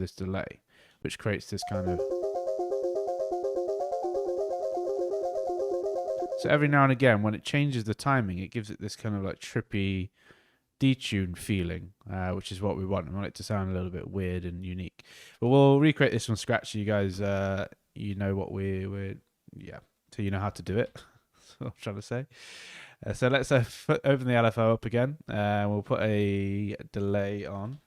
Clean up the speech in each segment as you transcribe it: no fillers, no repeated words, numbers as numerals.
this delay, which creates this kind of... So every now and again, when it changes the timing, it gives it this kind of like trippy detune feeling, which is what we want. We want it to sound a little bit weird and unique. But we'll recreate this from scratch so you guys, you know what we're yeah, so you know how to do it. That's what I'm trying to say. So let's open the LFO up again. We'll put a delay on.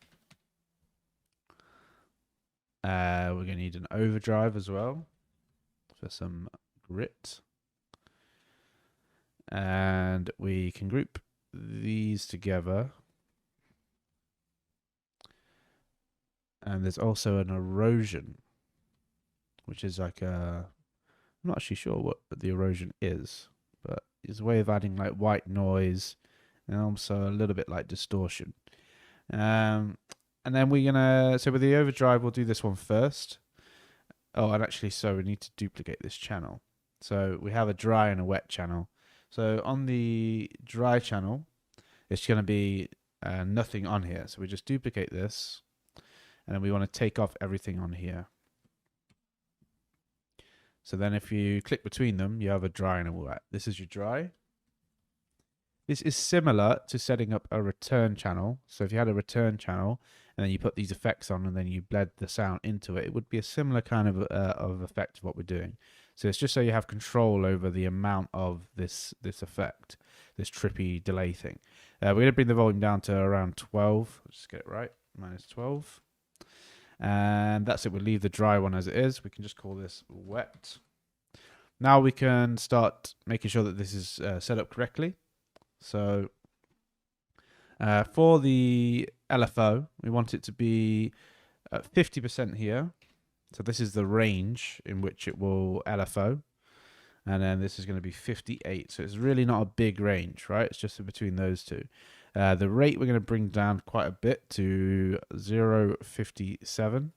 We're going to need an overdrive as well for some grit. And we can group these together. And there's also an erosion, which is like a... I'm not actually sure what the erosion is, but it's a way of adding like white noise and also a little bit like distortion. And then we're gonna... So with the overdrive, we'll do this one first. Oh, and actually, so we need to duplicate this channel. So we have a dry and a wet channel. So on the dry channel, it's going to be nothing on here. So we just duplicate this, and then we want to take off everything on here. So then if you click between them, you have a dry and a wet. This is your dry. This is similar to setting up a return channel. So if you had a return channel, and then you put these effects on, and then you bled the sound into it, it would be a similar kind of effect of what we're doing. So it's just so you have control over the amount of this effect, this trippy delay thing. We're going to bring the volume down to around 12. Let's just get it right. Minus 12. And that's it. We'll leave the dry one as it is. We can just call this wet. Now we can start making sure that this is set up correctly. So for the LFO, we want it to be 50% here. So this is the range in which it will LFO. And then this is going to be 58. So it's really not a big range, right? It's just between those two. The rate we're going to bring down quite a bit to 0.57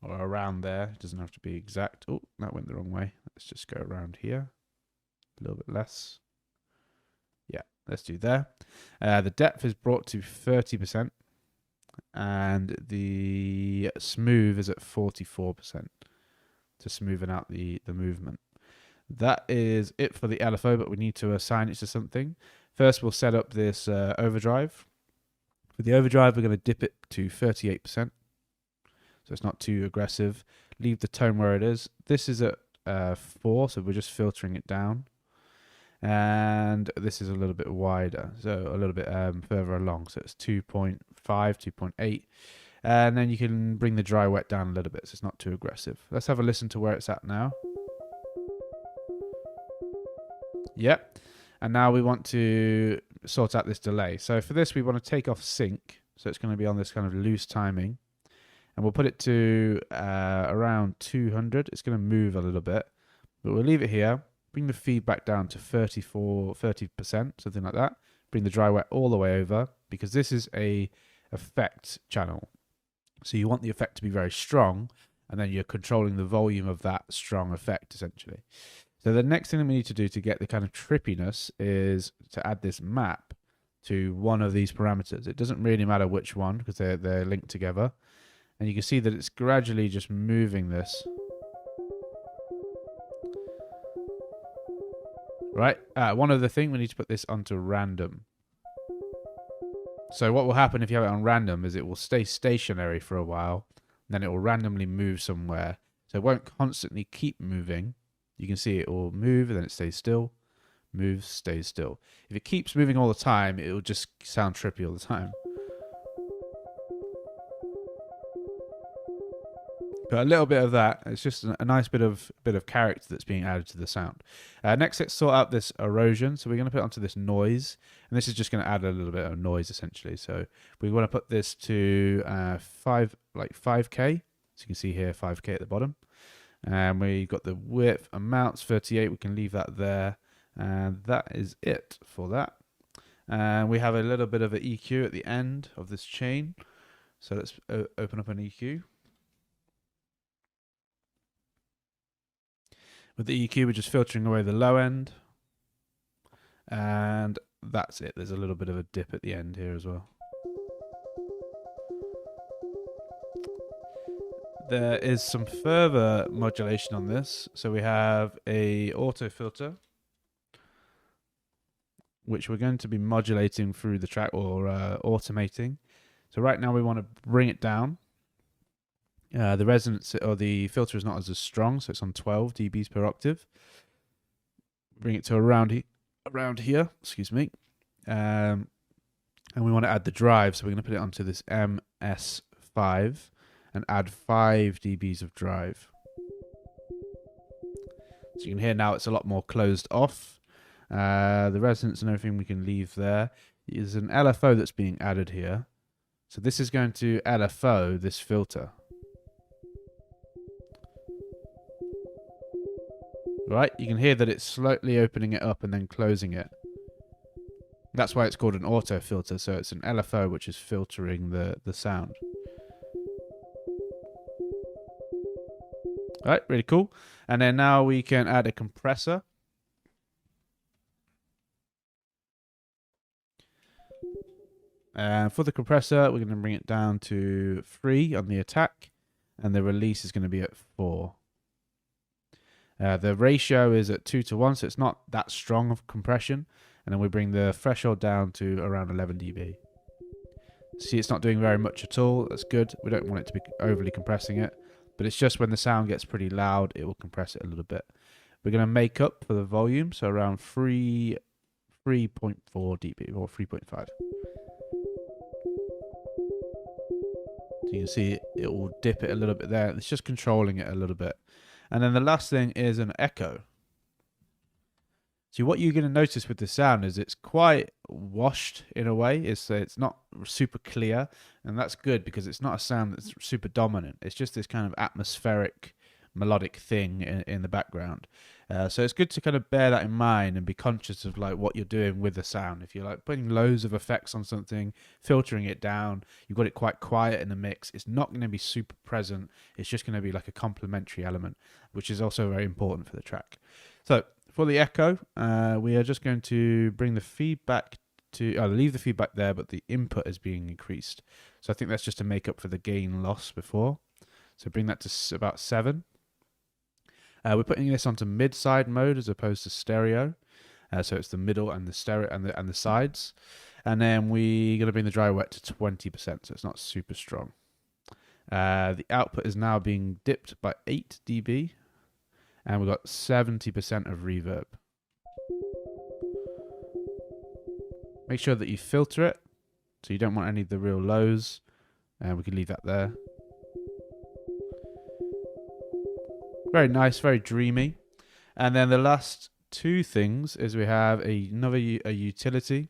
or around there. It doesn't have to be exact. Oh, that went the wrong way. Let's just go around here. A little bit less. Yeah, let's do there. The depth is brought to 30%. And the smooth is at 44% to smoothen out the movement. That is it for the LFO, but we need to assign it to something. First, we'll set up this overdrive. For the overdrive, we're going to dip it to 38%. So it's not too aggressive. Leave the tone where it is. This is at 4, so we're just filtering it down. And this is a little bit wider, so a little bit further along. So it's 2.5, 2.8. And then you can bring the dry wet down a little bit, so it's not too aggressive. Let's have a listen to where it's at now. Yep. And now we want to sort out this delay. So for this, we want to take off sync. So it's going to be on this kind of loose timing. And we'll put it to around 200. It's going to move a little bit, but we'll leave it here. Bring the feedback down to 30%, something like that. Bring the dry wet all the way over, because this is a effect channel. So you want the effect to be very strong, and then you're controlling the volume of that strong effect, essentially. So the next thing that we need to do to get the kind of trippiness is to add this map to one of these parameters. It doesn't really matter which one, because they're linked together. And you can see that it's gradually just moving this. Right, one other thing, we need to put this onto random. So what will happen if you have it on random is it will stay stationary for a while, then it will randomly move somewhere. So it won't constantly keep moving. You can see it will move, and then it stays still, moves, stays still. If it keeps moving all the time, it will just sound trippy all the time. But a little bit of that, it's just a nice bit of character that's being added to the sound. Next, let's sort out this erosion. So we're going to put it onto this noise, and this is just going to add a little bit of noise essentially. So we want to put this to 5K. So you can see here 5K at the bottom, and we got the width amounts 38. We can leave that there, and that is it for that. And we have a little bit of an EQ at the end of this chain. So let's open up an EQ. With the EQ, we're just filtering away the low end. And that's it. There's a little bit of a dip at the end here as well. there is some further modulation on this. So we have a auto filter, which we're going to be modulating through the track or automating. So right now we want to bring it down. The resonance or the filter is not as strong, so it's on 12 dBs per octave. Bring it to around here, excuse me. And we want to add the drive, so we're going to put it onto this MS5 and add 5 dBs of drive. So you can hear now it's a lot more closed off. The resonance and everything we can leave there. There's an LFO that's being added here. So this is going to LFO this filter. Right, you can hear that it's slowly opening it up and then closing it. That's why it's called an auto filter. So it's an LFO which is filtering the sound. Right, really cool. And then now we can add a compressor. And for the compressor, we're going to bring it down to 3 on the attack, and the release is going to be at 4. The ratio is at 2:1, so it's not that strong of compression. And then we bring the threshold down to around 11 dB. See, it's not doing very much at all. That's good. We don't want it to be overly compressing it, but it's just when the sound gets pretty loud, it will compress it a little bit. We're going to make up for the volume, so around 3.4 dB or 3.5. So you can see it will dip it a little bit there. It's just controlling it a little bit. And then the last thing is an echo. So what you're going to notice with the sound is it's quite washed in a way. It's not super clear, and that's good because it's not a sound that's super dominant. It's just this kind of atmospheric melodic thing in the background. So it's good to kind of bear that in mind and be conscious of like what you're doing with the sound. If you're like putting loads of effects on something, filtering it down, you've got it quite quiet in the mix, it's not going to be super present. It's just going to be like a complementary element, which is also very important for the track. So for the echo, we are just going to bring the feedback to leave the feedback there, but the input is being increased. So I think that's just to make up for the gain loss before. So bring that to about 7. We're putting this onto mid-side mode as opposed to stereo. So it's the middle and the stereo and the sides. And then we're going to bring the dry wet to 20%, so it's not super strong. The output is now being dipped by 8 dB. And we've got 70% of reverb. Make sure that you filter it, so you don't want any of the real lows. And we can leave that there. Very nice, very dreamy. And then the last 2 things is we have a utility.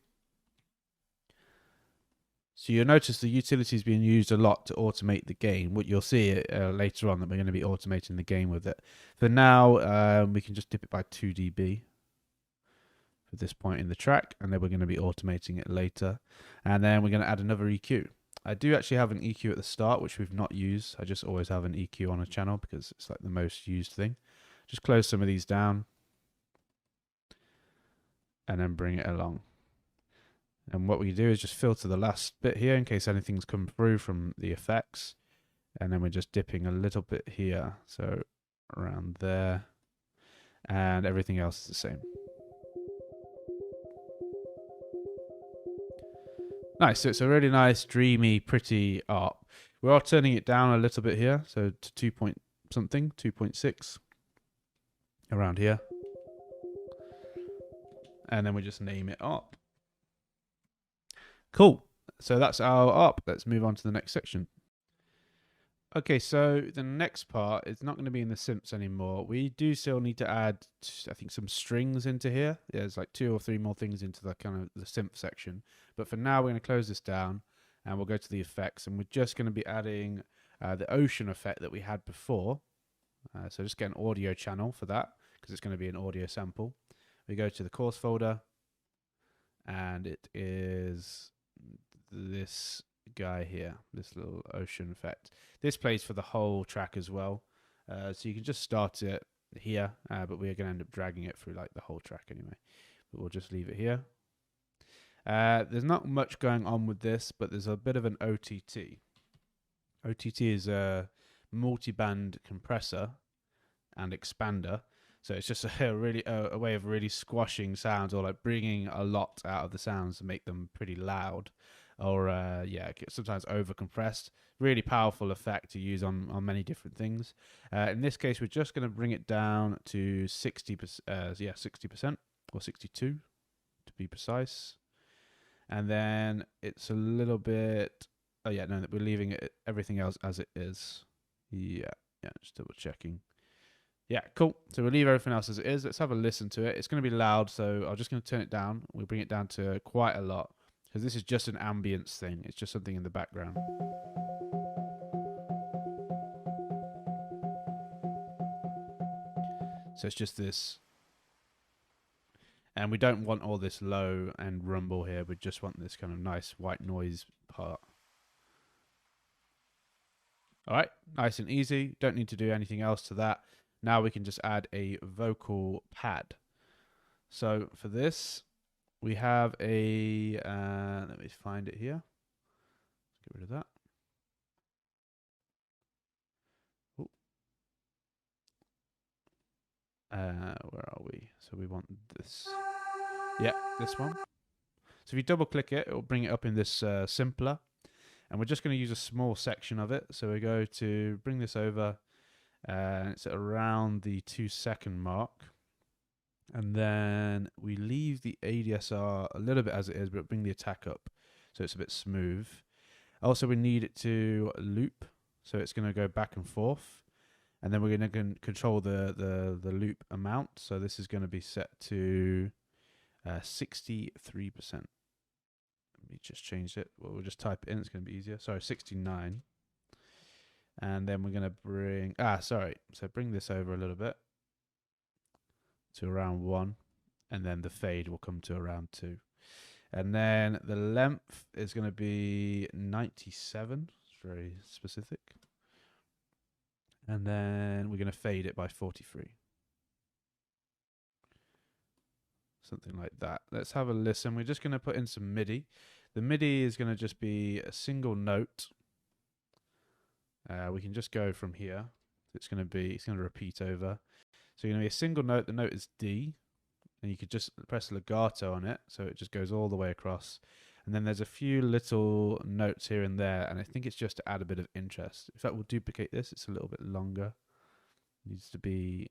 So you'll notice the utility is being used a lot to automate the gain. What you'll see later on that we're going to be automating the gain with it. For now, we can just dip it by 2 dB for this point in the track, and then we're going to be automating it later. And then we're going to add another EQ. I do actually have an EQ at the start, which we've not used. I just always have an EQ on a channel because it's like the most used thing. Just close some of these down and then bring it along. And what we do is just filter the last bit here in case anything's come through from the effects. And then we're just dipping a little bit here. So around there. And everything else is the same. Nice, so it's a really nice, dreamy, pretty art. We are turning it down a little bit here, so to 2 point something, 2.6, around here. And then we just name it up. Cool, so that's our up. Let's move on to the next section. Okay, so the next part is not going to be in the synths anymore. We do still need to add, I think, some strings into here. There's like 2 or 3 more things into the kind of the synth section. But for now, we're going to close this down and we'll go to the effects. And we're just going to be adding the ocean effect that we had before. So just get an audio channel for that because it's going to be an audio sample. We go to the course folder and it is this guy here, this little ocean effect. This plays for the whole track as well, so you can just start it here, but we're going to end up dragging it through like the whole track anyway, but we'll just leave it here. There's not much going on with this, but there's a bit of an OTT. OTT is multi-band compressor and expander. So it's just a way of really squashing sounds, or like bringing a lot out of the sounds to make them pretty loud, or sometimes over compressed. Really powerful effect to use on many different things. In this case, we're just going to bring it down to 60%, 60% or 62 to be precise. And then it's a little bit. Oh yeah, no, we're leaving it everything else as it is. Yeah, just double checking. Yeah, cool. So we'll leave everything else as it is. Let's have a listen to it. It's going to be loud, so I'm just going to turn it down. We'll bring it down to quite a lot, because this is just an ambience thing. It's just something in the background. So it's just this. And we don't want all this low and rumble here. We just want this kind of nice white noise part. All right, nice and easy. Don't need to do anything else to that. Now we can just add a vocal pad. So for this, we have a, let me find it here. Let's get rid of that. Where are we? So we want this. Yeah, this one. So if you double click it, it will bring it up in this simpler. And we're just going to use a small section of it. So we go to bring this over. It's around the 2-second mark. And then we leave the ADSR a little bit as it is, but bring the attack up so it's a bit smooth. Also, we need it to loop. So it's going to go back and forth. And then we're going to control the loop amount. So this is going to be set to 63%. Let me just change it. Well, we'll just type it in. It's going to be easier. Sorry, 69. And then we're going to bring... So bring this over a little bit to around 1. And then the fade will come to around 2. And then the length is going to be 97. It's very specific. And then we're going to fade it by 43. Something like that. Let's have a listen. We're just going to put in some MIDI. The MIDI is going to just be a single note. We can just go from here. It's going to repeat over. So you're going to be a single note. The note is D. And you could just press legato on it. So it just goes all the way across. And then there's a few little notes here and there, and I think it's just to add a bit of interest. In fact, we'll duplicate this. It's a little bit longer. It needs to be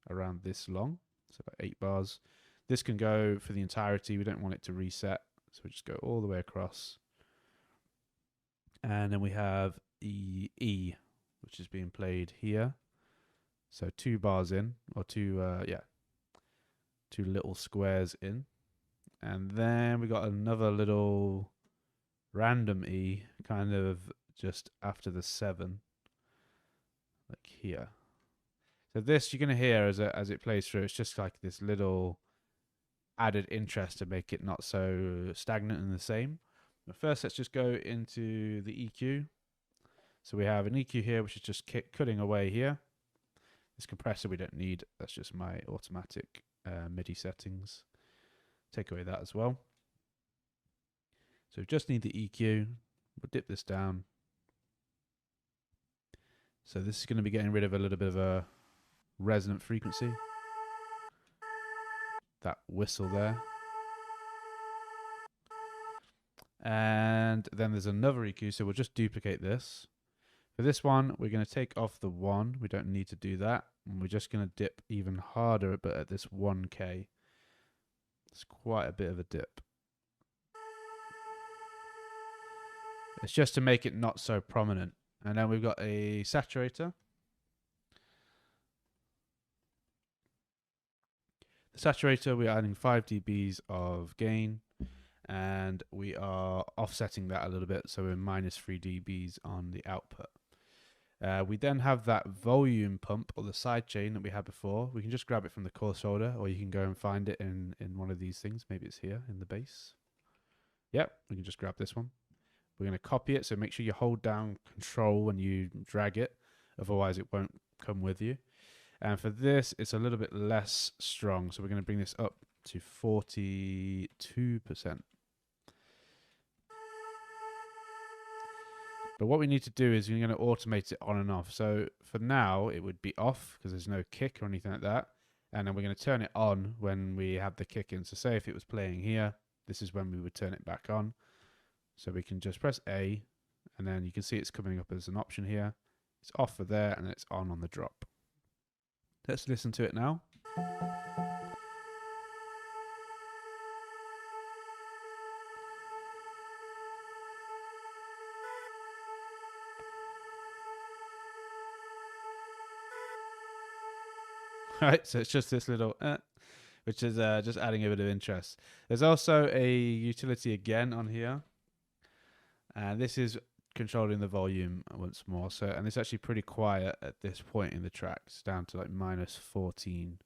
around this long, so about 8 bars. This can go for the entirety. We don't want it to reset, so we just go all the way across. And then we have the E, which is being played here. So 2 bars in, or two little squares in. And then we got another little random E, kind of just after the 7, like here. So this you're going to hear as it plays through. It's just like this little added interest to make it not so stagnant and the same. But first, let's just go into the EQ. So we have an EQ here, which is just cutting away here. This compressor we don't need. That's just my automatic MIDI settings. Take away that as well. So we just need the EQ. We'll dip this down. So this is going to be getting rid of a little bit of a resonant frequency. That whistle there. And then there's another EQ, so we'll just duplicate this. For this one, we're going to take off the 1. We don't need to do that. And we're just going to dip even harder, but at this 1K. It's quite a bit of a dip. It's just to make it not so prominent. And then we've got a saturator. The saturator, we're adding 5 dBs of gain. And we are offsetting that a little bit. So we're minus 3 dBs on the output. We then have that volume pump, or the sidechain that we had before. We can just grab it from the course folder, or you can go and find it in one of these things. Maybe it's here in the base. Yep, we can just grab this one. We're going to copy it, so make sure you hold down Control when you drag it. Otherwise, it won't come with you. And for this, it's a little bit less strong. So we're going to bring this up to 42%. But what we need to do is we're going to automate it on and off. So for now, it would be off because there's no kick or anything like that. And then we're going to turn it on when we have the kick in. So say if it was playing here, this is when we would turn it back on. So we can just press A, and then you can see it's coming up as an option here. It's off for there, and it's on the drop. Let's listen to it now. Right, so it's just this little, which is just adding a bit of interest. There's also a utility again on here, and this is controlling the volume once more. So, and it's actually pretty quiet at this point in the track. It's down to like -14.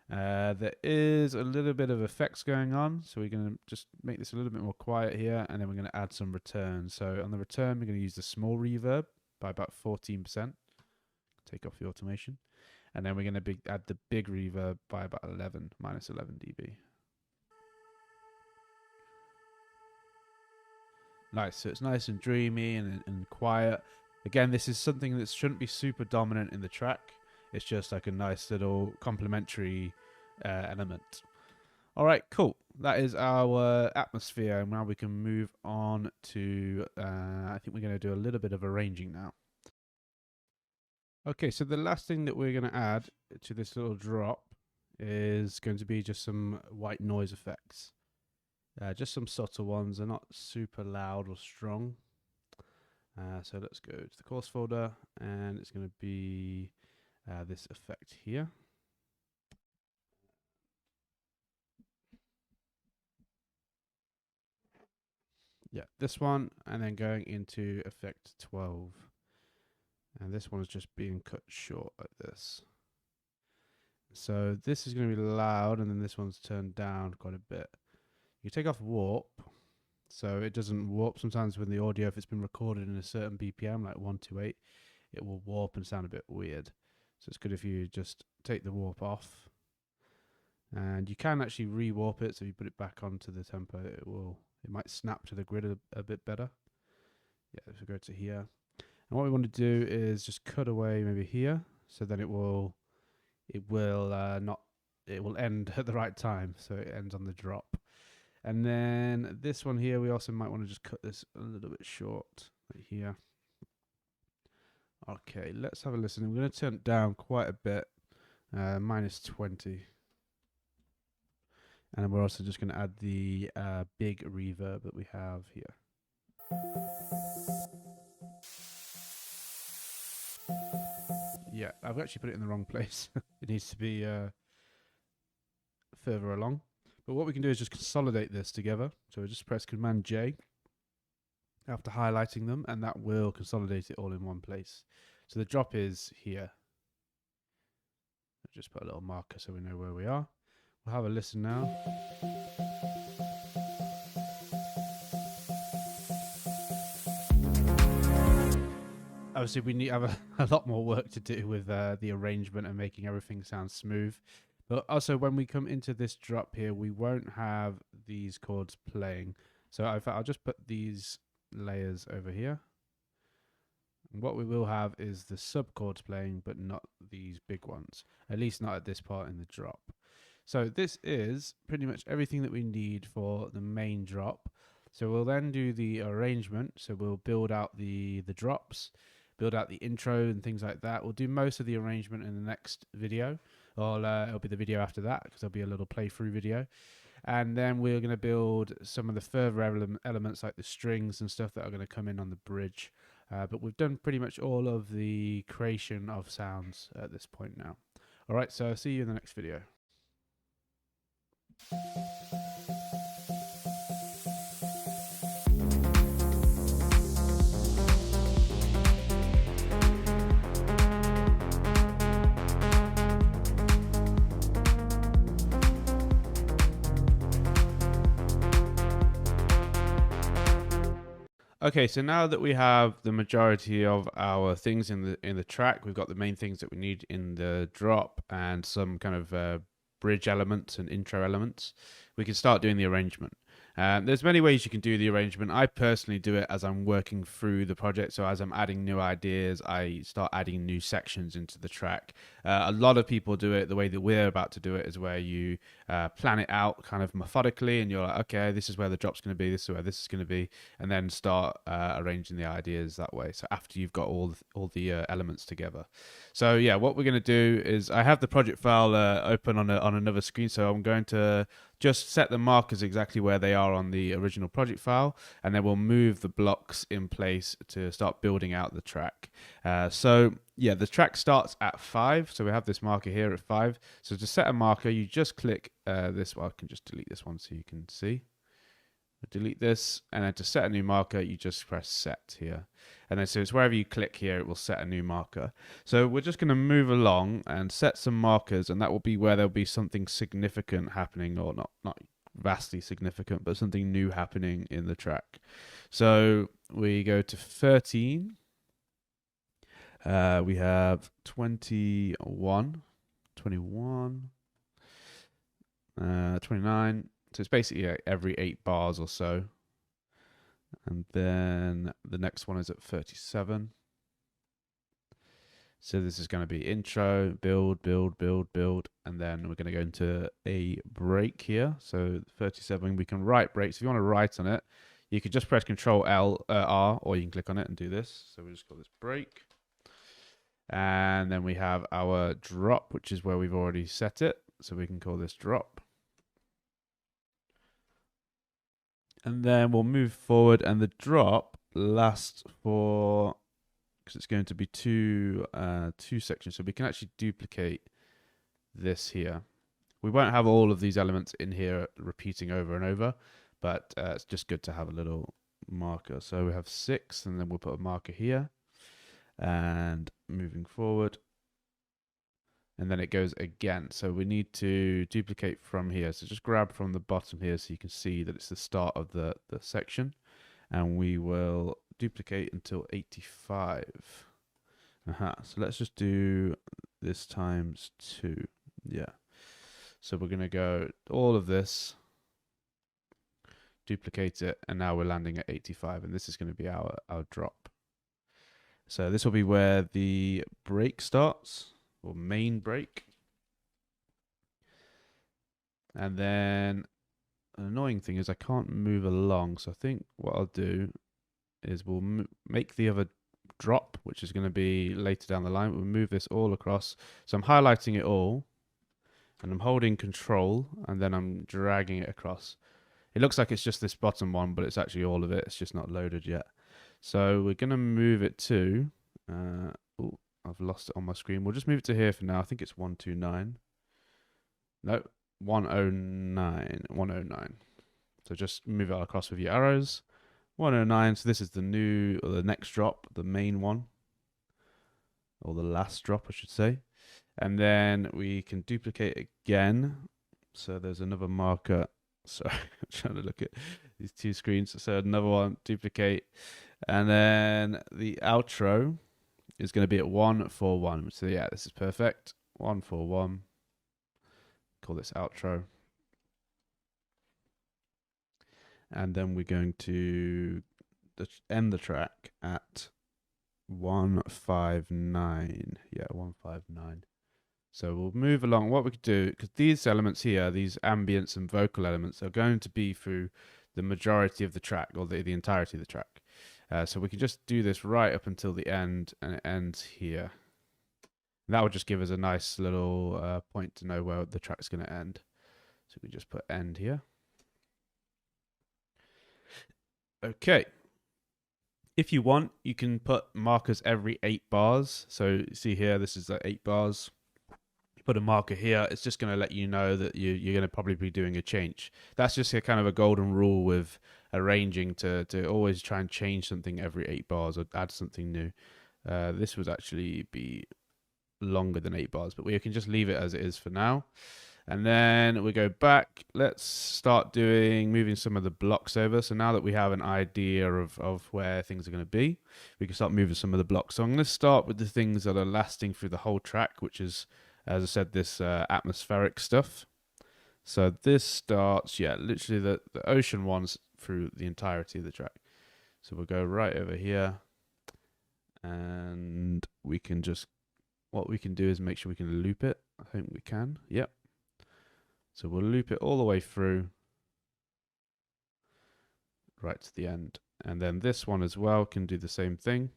There is a little bit of effects going on, so we're going to just make this a little bit more quiet here, and then we're going to add some return. So on the return, we're going to use the small reverb by about 14%. Take off the automation. And then we're going to add the big reverb by about -11 dB. Nice, so it's nice and dreamy and quiet. Again, this is something that shouldn't be super dominant in the track. It's just like a nice little complementary element. All right, cool. That is our atmosphere. And now we can move on to, I think we're going to do a little bit of arranging now. Okay, so the last thing that we're going to add to this little drop is going to be just some white noise effects. Just some subtle ones. They're not super loud or strong. So let's go to the course folder, and it's going to be this effect here. Yeah, this one, and then going into effect 12. And this one is just being cut short like this. So this is going to be loud, and then this one's turned down quite a bit. You take off warp, so it doesn't warp. Sometimes when the audio, if it's been recorded in a certain BPM, like 128, it will warp and sound a bit weird. So it's good if you just take the warp off. And you can actually re-warp it, so if you put it back onto the tempo, it might snap to the grid a bit better. Yeah, if we go to here. And what we want to do is just cut away maybe here, so then it will end at the right time, so it ends on the drop. And then this one here, we also might want to just cut this a little bit short, right here. Okay, let's have a listen. I'm going to turn it down quite a bit, -20. And then we're also just going to add the big reverb that we have here. Yeah, I've actually put it in the wrong place. It needs to be further along. But what we can do is just consolidate this together. So we just press Command J after highlighting them, and that will consolidate it all in one place. So the drop is here. I'll just put a little marker so we know where we are. We'll have a listen now. Obviously, we have a lot more work to do with the arrangement and making everything sound smooth. But also, when we come into this drop here, we won't have these chords playing. So I'll just put these layers over here. And what we will have is the sub chords playing, but not these big ones. At least not at this part in the drop. So this is pretty much everything that we need for the main drop. So we'll then do the arrangement. So we'll build out the drops, build out the intro and things like that. We'll do most of the arrangement in the next video. Or it'll be the video after that, because there'll be a little playthrough video. And then we're going to build some of the further elements like the strings and stuff that are going to come in on the bridge. But we've done pretty much all of the creation of sounds at this point now. All right, so I'll see you in the next video. Okay, so now that we have the majority of our things in the track, we've got the main things that we need in the drop and some kind of bridge elements and intro elements, we can start doing the arrangement. There's many ways you can do the arrangement. I personally do it as I'm working through the project. So as I'm adding new ideas, I start adding new sections into the track. A lot of people do it the way that we're about to do it, is where you plan it out kind of methodically, and you're like, okay, this is where the drop's going to be, this is where this is going to be, and then start arranging the ideas that way. So after you've got all the elements together. So yeah, what we're going to do is, I have the project file open on another screen, so I'm going to just set the markers exactly where they are on the original project file, and then we'll move the blocks in place to start building out the track. So yeah, the track starts at 5, so we have this marker here at 5. So to set a marker, you just click this. Well, I can just delete this one so you can see. Delete this, and then to set a new marker, you just press set here, and then so it's wherever you click here, it will set a new marker. So we're just going to move along and set some markers, and that will be where there'll be something significant happening, or not vastly significant, but something new happening in the track. So we go to 13. We have 21, 29. So it's basically every 8 bars or so. And then the next one is at 37. So this is going to be intro, build, and then we're going to go into a break here. So 37, we can write breaks. If you want to write on it, you could just press Control R, or you can click on it and do this. So we just got this break. And then we have our drop, which is where we've already set it. So we can call this drop. And then we'll move forward, and the drop lasts for, because it's going to be two sections, so we can actually duplicate this here. We won't have all of these elements in here repeating over and over, but it's just good to have a little marker. So we have 6, and then we'll put a marker here, and moving forward, and then it goes again. So we need to duplicate from here. So just grab from the bottom here so you can see that it's the start of the section. And we will duplicate until 85. So let's just do this times 2. Yeah. So we're going to go all of this, duplicate it, and now we're landing at 85. And this is going to be our drop. So this will be where the break starts, or main break. And then an annoying thing is I can't move along, so I think what I'll do is we'll make the other drop, which is going to be later down the line. We'll move this all across. So I'm highlighting it all, and I'm holding Control, and then I'm dragging it across. It looks like it's just this bottom one, but it's actually all of it. It's just not loaded yet. So we're going to move it to I've lost it on my screen. We'll just move it to here for now. I think it's 129. No, 109. 109. So just move it across with your arrows. 109. So this is the new, or the next drop, the main one, or the last drop, I should say. And then we can duplicate again. So there's another marker. Sorry, I'm trying to look at these two screens. So another one, duplicate. And then the outro is going to be at 141. So yeah, this is perfect. 141. Call this outro. And then we're going to end the track at 159. Yeah, 159. So we'll move along. What we could do, because these elements here, these ambience and vocal elements, are going to be through the majority of the track, or the entirety of the track. So we can just do this right up until the end, and it ends here. And that will just give us a nice little point to know where the track's going to end. So we just put end here. Okay. If you want, you can put markers every 8 bars. So see here, this is 8 bars. You put a marker here, it's just going to let you know that you're going to probably be doing a change. That's just a kind of a golden rule with arranging, to always try and change something every 8 bars or add something new. This would actually be longer than 8 bars, but we can just leave it as it is for now. And then we go back. Let's start moving some of the blocks over. So now that we have an idea of where things are going to be, we can start moving some of the blocks. So I'm going to start with the things that are lasting through the whole track, which is, as I said, this atmospheric stuff. So this starts, yeah, literally the ocean one's through the entirety of the track. So we'll go right over here, and we can just, what we can do is make sure we can loop it. I think we can, yep. So we'll loop it all the way through, right to the end. And then this one as well can do the same thing.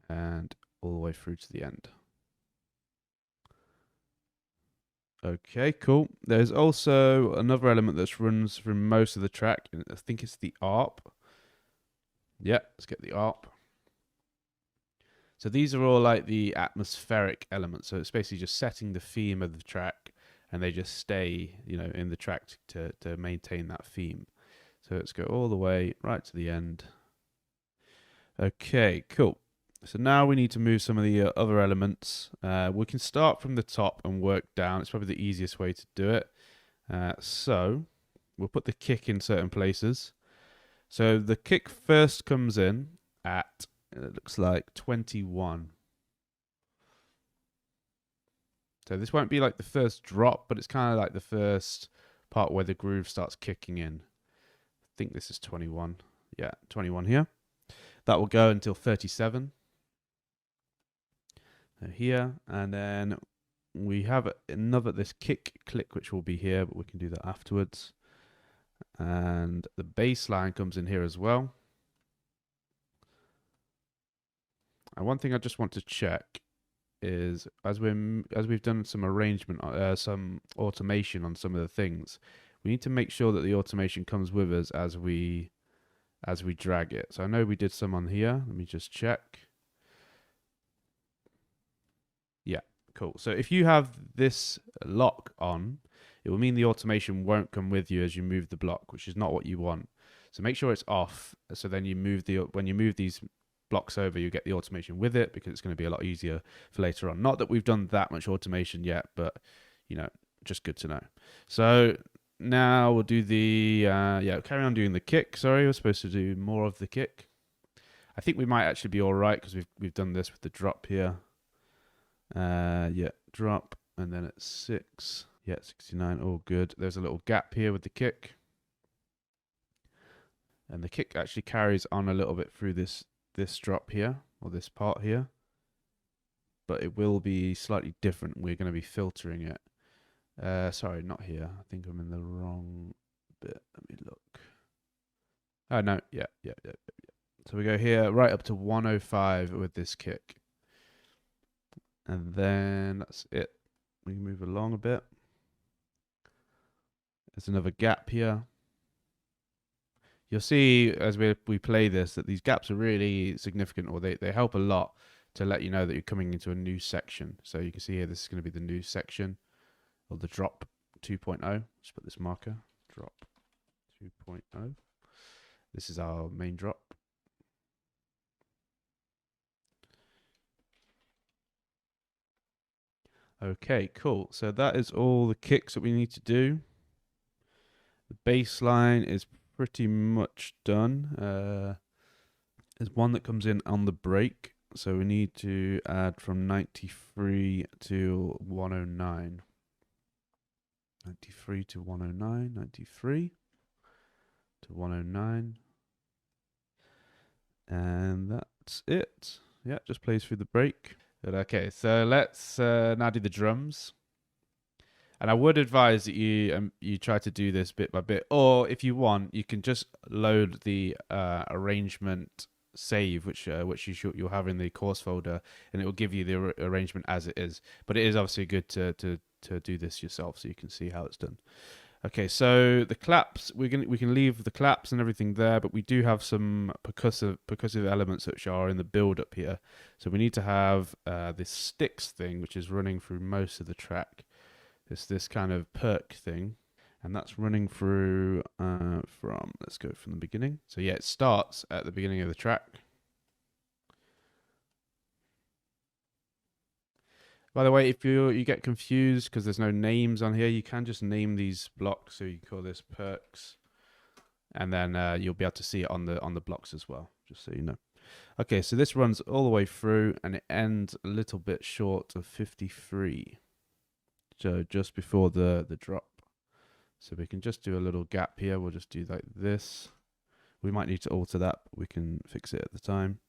And all the way through to the end. Okay, cool. There's also another element that runs through most of the track, and I think it's the ARP. Yeah, let's get the ARP. So these are all like the atmospheric elements. So it's basically just setting the theme of the track, and they just stay, you know, in the track to maintain that theme. So let's go all the way right to the end. Okay, cool. So now we need to move some of the other elements. We can start from the top and work down. It's probably the easiest way to do it. So we'll put the kick in certain places. So the kick first comes in at, it looks like 21. So this won't be like the first drop, but it's kind of like the first part where the groove starts kicking in. I think this is 21. Yeah, 21 here. That will go until 37. Here, and then we have another, this kick click, which will be here, but we can do that afterwards. And the bass line comes in here as well. And one thing I just want to check is, as we've done some arrangement, some automation on some of the things, we need to make sure that the automation comes with us as we drag it. So I know we did some on here. Let me just check. Yeah, cool. So if you have this lock on, it will mean the automation won't come with you as you move the block, which is not what you want. So make sure it's off. So then when you move these blocks over, you get the automation with it, because it's going to be a lot easier for later on. Not that we've done that much automation yet, but you know, just good to know. So now we'll do the carry on doing the kick. Sorry, we're supposed to do more of the kick. I think we might actually be all right, because we've done this with the drop here. Drop, and then it's 6. Yeah, 69, all good. There's a little gap here with the kick. And the kick actually carries on a little bit through this drop here, or this part here. But it will be slightly different. We're going to be filtering it. Sorry, not here. I think I'm in the wrong bit. Let me look. Oh, no. Yeah. So we go here right up to 105 with this kick. And then that's it. We move along a bit. There's another gap here. You'll see as we play this that these gaps are really significant, or they help a lot to let you know that you're coming into a new section. So you can see here, this is going to be the new section, or the drop 2.0. Just put this marker, drop 2.0. This is our main drop. Okay, cool. So that is all the kicks that we need to do. The bass line is pretty much done. There's one that comes in on the break, so we need to add from 93 to 109. 93 to 109, 93 to 109. And that's it. Yeah, just plays through the break. Good, okay, so let's now do the drums. And I would advise that you try to do this bit by bit, or if you want, you can just load the arrangement save, which you'll have in the course folder, and it will give you the arrangement as it is. But it is obviously good to do this yourself, so you can see how it's done. Okay, so the claps, we can leave the claps and everything there, but we do have some percussive elements which are in the build up here. So we need to have this sticks thing, which is running through most of the track. It's this kind of perk thing, and that's running through let's go from the beginning. So yeah, it starts at the beginning of the track. By the way, if you get confused because there's no names on here, you can just name these blocks. So you call this perks, and then you'll be able to see it on the blocks as well, just so you know. Okay, so this runs all the way through, and it ends a little bit short of 53. So just before the drop. So we can just do a little gap here. We'll just do like this. We might need to alter that, but we can fix it at the time.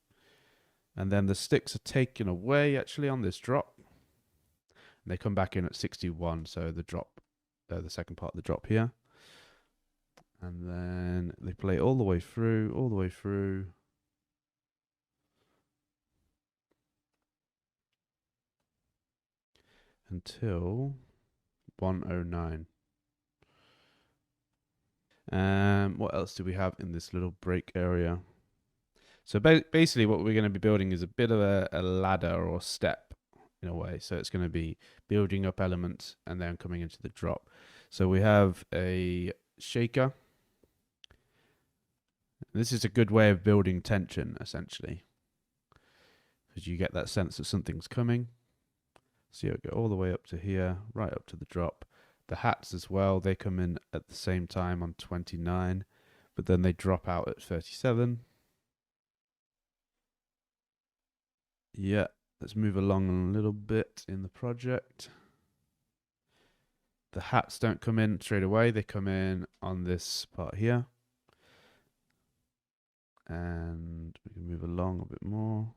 And then the sticks are taken away actually on this drop. And they come back in at 61. So the drop, the second part of the drop here. And then they play all the way through, until 109. What else do we have in this little break area? So basically what we're going to be building is a bit of a ladder or step in a way. So it's going to be building up elements and then coming into the drop. So we have a shaker. This is a good way of building tension, essentially, because you get that sense that something's coming. So you'll go all the way up to here, right up to the drop. The hats as well, they come in at the same time on 29, but then they drop out at 37. Yeah, let's move along a little bit in the project. The hats don't come in straight away, they come in on this part here. And we can move along a bit more.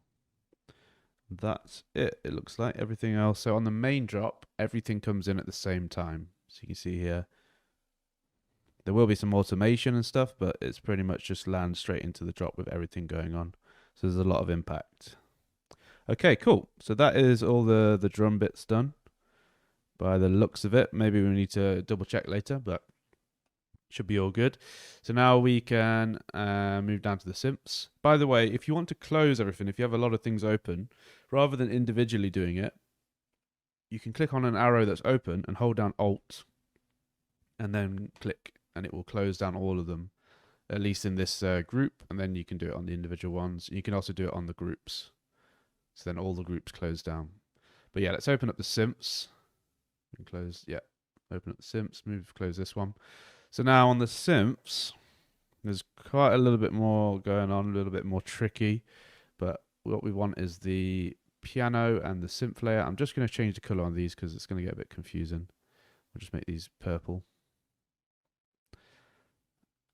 That's it looks like. Everything else, so on the main drop, everything comes in at the same time. So you can see here, there will be some automation and stuff, but it's pretty much just land straight into the drop with everything going on. So there's a lot of impact. Okay, cool. So that is all the drum bits done by the looks of it. Maybe we need to double check later, but should be all good. So now we can move down to the simps. By the way, if you want to close everything, if you have a lot of things open, rather than individually doing it, you can click on an arrow that's open and hold down Alt and then click, and it will close down all of them, at least in this group, and then you can do it on the individual ones. You can also do it on the groups. So then all the groups close down. But yeah, let's open up the simps. We can close, yeah, open up the simps, close this one. So now on the simps, there's quite a little bit more going on, a little bit more tricky, but what we want is the piano and the synth layer. I'm just going to change the color on these because it's going to get a bit confusing. We'll just make these purple.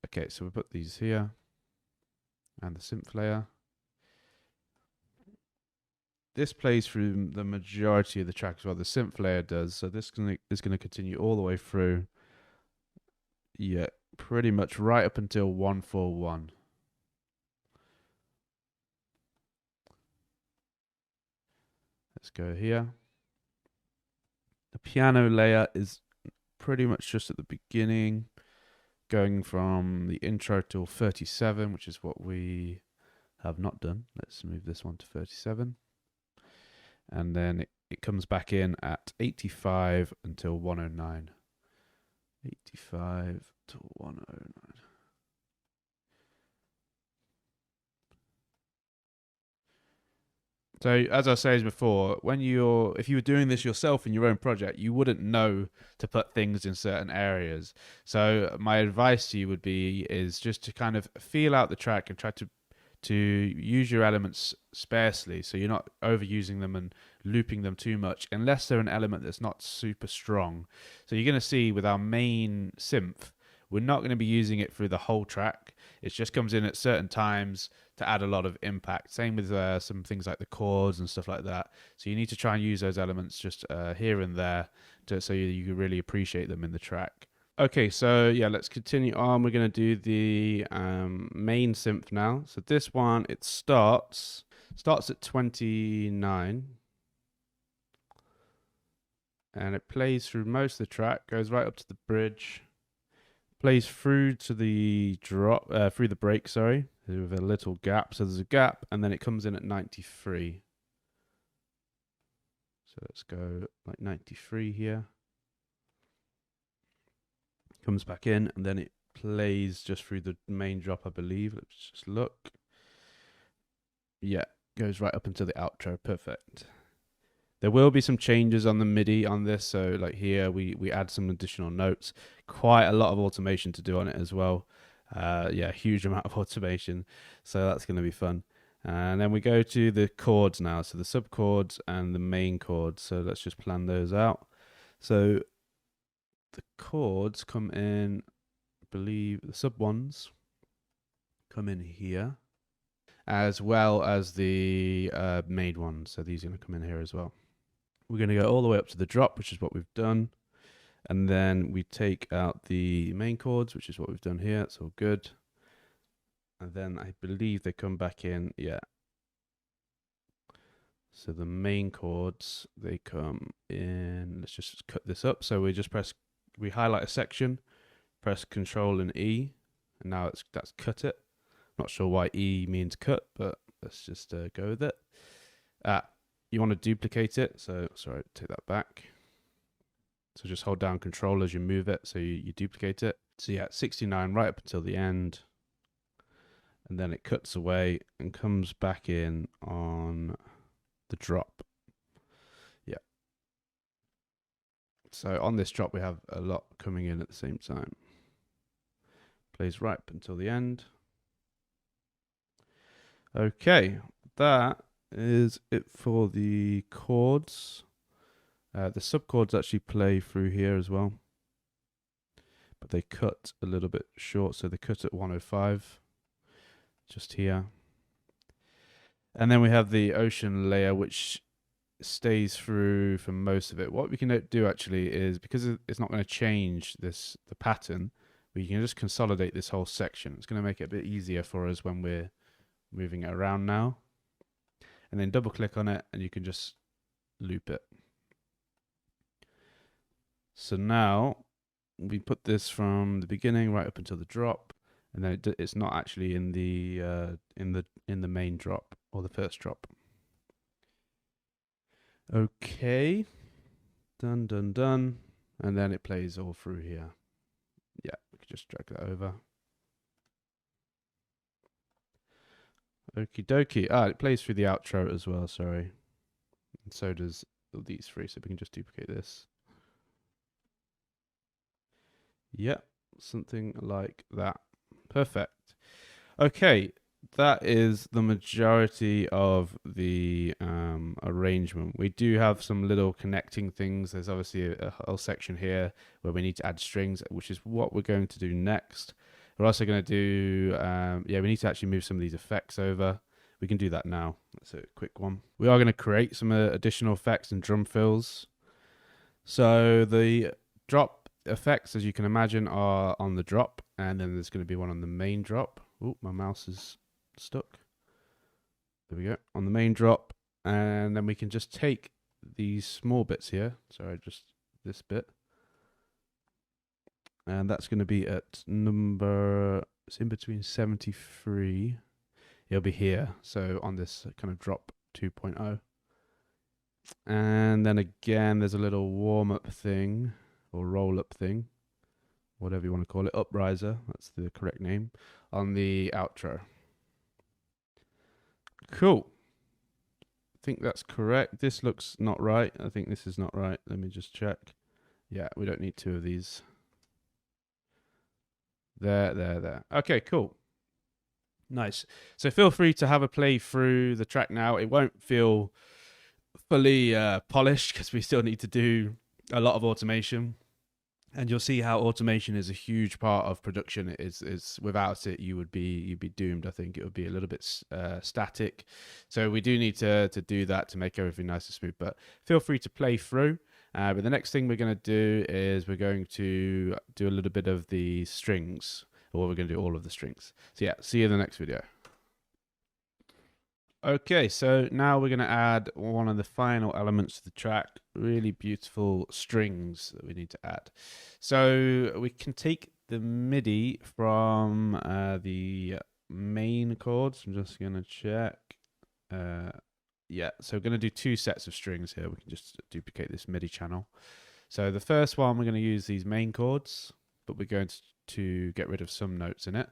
Okay, so we put these here and the synth layer. This plays through the majority of the track as well. The synth layer does. So this is going to continue all the way through. Yeah, pretty much right up until 141. Let's go here. The piano layer is pretty much just at the beginning, going from the intro till 37, which is what we have not done. Let's move this one to 37. And then it comes back in at 85 until 109. 85 to 109. So as I said before, if you were doing this yourself in your own project, you wouldn't know to put things in certain areas. So my advice to you would be is just to kind of feel out the track and try to use your elements sparsely, so you're not overusing them and looping them too much, unless they're an element that's not super strong. So you're going to see with our main synth, we're not going to be using it through the whole track. It just comes in at certain times to add a lot of impact. Same with some things like the chords and stuff like that. So you need to try and use those elements just here and there so you can really appreciate them in the track. Okay, so yeah, let's continue on. We're going to do the main synth now. So this one, it starts at 29. And it plays through most of the track, goes right up to the bridge, plays through to the drop, through the break, sorry, with a little gap. So there's a gap, and then it comes in at 93. So let's go like 93 here. Comes back in, and then it plays just through the main drop, I believe. Let's just look. Yeah, goes right up until the outro. Perfect. There will be some changes on the MIDI on this. So like here, we add some additional notes. Quite a lot of automation to do on it as well. Yeah, huge amount of automation. So that's going to be fun. And then we go to the chords now. So the sub chords and the main chords. So let's just plan those out. So the chords come in, I believe the sub ones come in here, as well as the main ones. So these are going to come in here as well. We're going to go all the way up to the drop, which is what we've done. And then we take out the main chords, which is what we've done here. It's all good. And then I believe they come back in. Yeah. So the main chords, they come in. Let's just cut this up. So we highlight a section, press Control and E, and now that's cut it. Not sure why E means cut, but let's just go with it. You want to duplicate it. So sorry, take that back. So just hold down Control as you move it, so you duplicate it. So yeah, 69 right up until the end. And then it cuts away and comes back in on the drop. Yeah. So on this drop, we have a lot coming in at the same time. Plays right up until the end. Okay, that is it for the chords. The subchords actually play through here as well, but they cut a little bit short, so they cut at 105, just here. And then we have the ocean layer, which stays through for most of it. What we can do actually is, because it's not going to change the pattern, we can just consolidate this whole section. It's going to make it a bit easier for us when we're moving it around now. And then double click on it and you can just loop it. So now we put this from the beginning right up until the drop, and then it's not actually in the main drop or the first drop. Okay, done, and then it plays all through here. Yeah, we can just drag that over. Okie dokie. It plays through the outro as well. Sorry, and so does these three. So we can just duplicate this. Yep, something like that. Perfect. Okay, that is the majority of the arrangement. We do have some little connecting things. There's obviously a whole section here where we need to add strings, which is what we're going to do next. We're also going to do, we need to actually move some of these effects over. We can do that now. That's a quick one. We are going to create some additional effects and drum fills. So the drop effects, as you can imagine, are on the drop, and then there's going to be one on the main drop. Oh, my mouse is stuck. There we go, on the main drop. And then we can just take these small bits here. Sorry, just this bit. And that's going to be at number, it's in between 73. It'll be here. So on this kind of drop 2.0. And then again, there's a little warm-up thing, or roll-up thing, whatever you want to call it, upriser, that's the correct name, on the outro. Cool. I think that's correct. This looks not right. I think this is not right. Let me just check. Yeah, we don't need two of these. There. Okay, cool. Nice. So feel free to have a play through the track now. It won't feel fully polished because we still need to do a lot of automation, and you'll see how automation is a huge part of production. It is without it you'd be doomed. I think it would be a little bit static, so we do need to do that to make everything nice and smooth. But feel free to play through. But the next thing we're going to do is we're going to do a little bit of the strings, or we're going to do all of the strings. So yeah, see you in the next video. Okay, so now we're going to add one of the final elements to the track, really beautiful strings that we need to add. So we can take the MIDI from the main chords. I'm just going to check. Yeah, so we're going to do two sets of strings here. We can just duplicate this MIDI channel. So the first one, we're going to use these main chords, but we're going to get rid of some notes in it.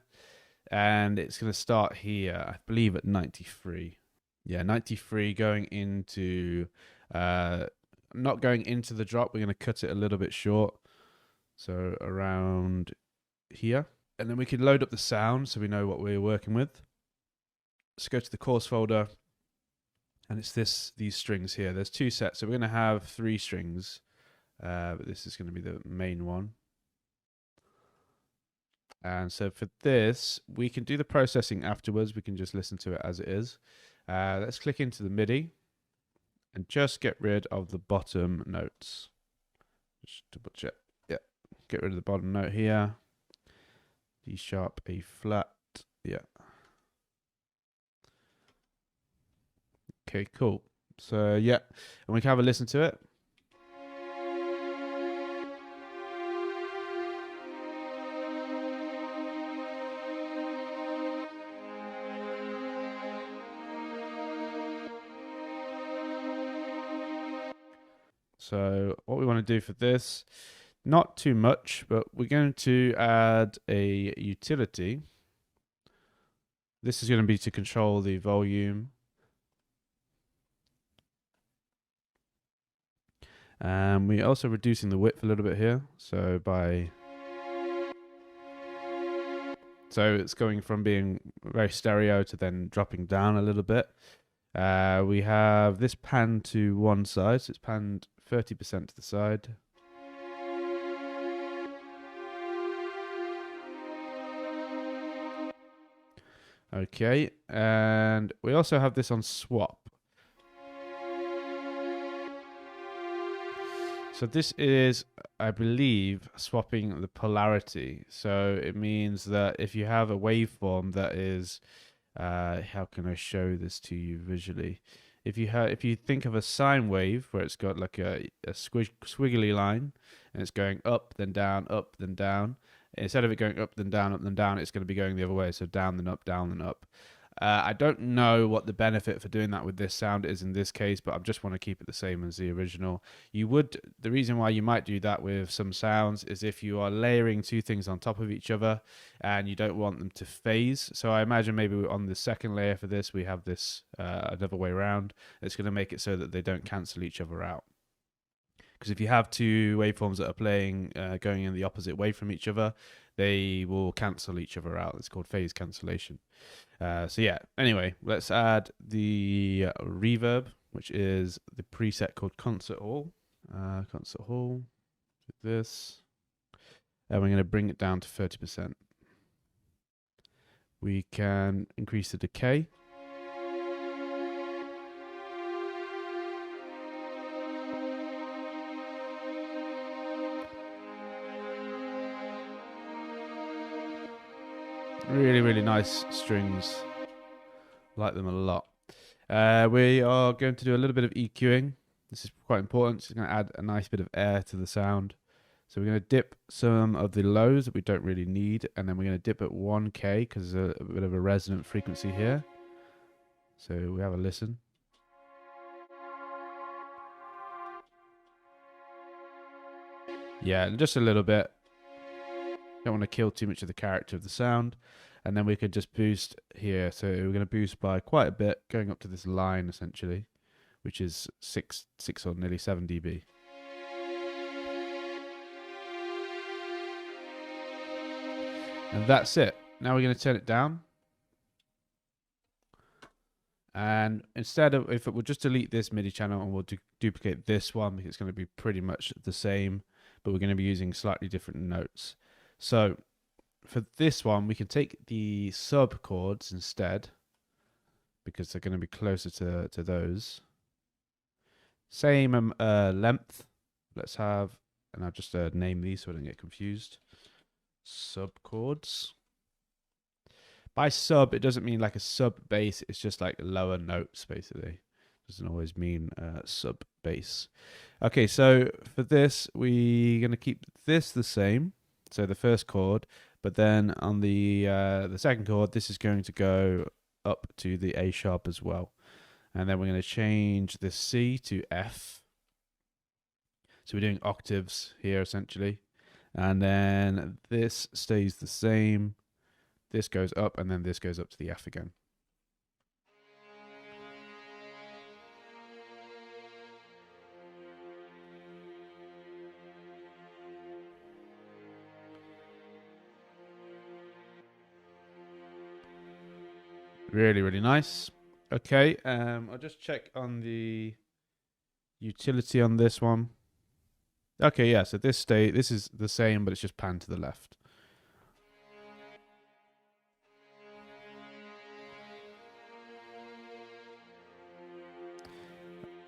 And it's going to start here, I believe at 93. Yeah, 93 going into, not going into the drop. We're going to cut it a little bit short. So around here. And then we can load up the sound so we know what we're working with. Let's go to the course folder. And it's these strings here. There's two sets. So we're going to have 3 strings. but this is going to be the main one. And so for this, we can do the processing afterwards. We can just listen to it as it is. Let's click into the MIDI and just get rid of the bottom notes. Just double check. Yeah, get rid of the bottom note here. D sharp, A flat. Yeah. Okay, cool. So yeah, and we can have a listen to it. So what we want to do for this, not too much, but we're going to add a utility. This is going to be to control the volume. And we're also reducing the width a little bit here. So it's going from being very stereo to then dropping down a little bit. We have this pan to one side, so it's panned 30% to the side. Okay, and we also have this on swap. So this is, I believe, swapping the polarity. So it means that if you have a waveform that is, how can I show this to you visually? If you think of a sine wave where it's got like a squiggly line and it's going up then down, instead of it going up then down, it's going to be going the other way. So down then up, down then up. I don't know what the benefit for doing that with this sound is in this case, but I just want to keep it the same as the original. The reason why you might do that with some sounds is if you are layering two things on top of each other and you don't want them to phase. So I imagine maybe on the second layer for this, we have this another way around. It's going to make it so that they don't cancel each other out. Because if you have two waveforms that are playing, going in the opposite way from each other, they will cancel each other out. It's called phase cancellation. So yeah, anyway, let's add the reverb, which is the preset called Concert Hall. Concert Hall, this. And we're going to bring it down to 30%. We can increase the decay. Really, really nice strings. Like them a lot. We are going to do a little bit of EQing. This is quite important. It's going to add a nice bit of air to the sound. So we're going to dip some of the lows that we don't really need, and then we're going to dip at 1K because there's a bit of a resonant frequency here. So we have a listen. Yeah, just a little bit. Don't want to kill too much of the character of the sound. And then we could just boost here. So we're going to boost by quite a bit, going up to this line essentially, which is 6 or nearly 7 dB. And that's it. Now we're going to turn it down. And instead of, if it will just delete this MIDI channel and we'll duplicate this one, because it's going to be pretty much the same, but we're going to be using slightly different notes. So for this one, we can take the sub chords instead, because they're going to be closer to those. Same length. Let's have, and I'll just name these so I don't get confused. Sub chords. By sub, it doesn't mean like a sub bass. It's just like lower notes, basically. Doesn't always mean sub bass. Okay, so for this, we're going to keep this the same. So the first chord, but then on the second chord, this is going to go up to the A sharp as well. And then we're going to change the C to F. So we're doing octaves here essentially. And then this stays the same. This goes up, and then this goes up to the F again. Really, really nice. Okay, I'll just check on the utility on this one. Okay, yeah, so this is the same, but it's just panned to the left.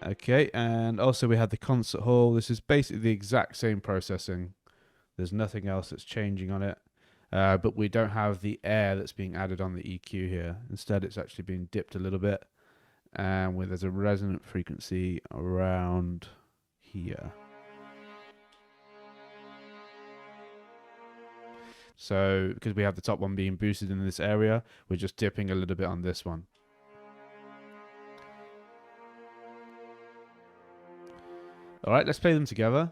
Okay, and also we have the concert hall. This is basically the exact same processing. There's nothing else that's changing on it. But we don't have the air that's being added on the EQ here. Instead, it's actually being dipped a little bit. And there's a resonant frequency around here. So because we have the top one being boosted in this area, we're just dipping a little bit on this one. All right, let's play them together.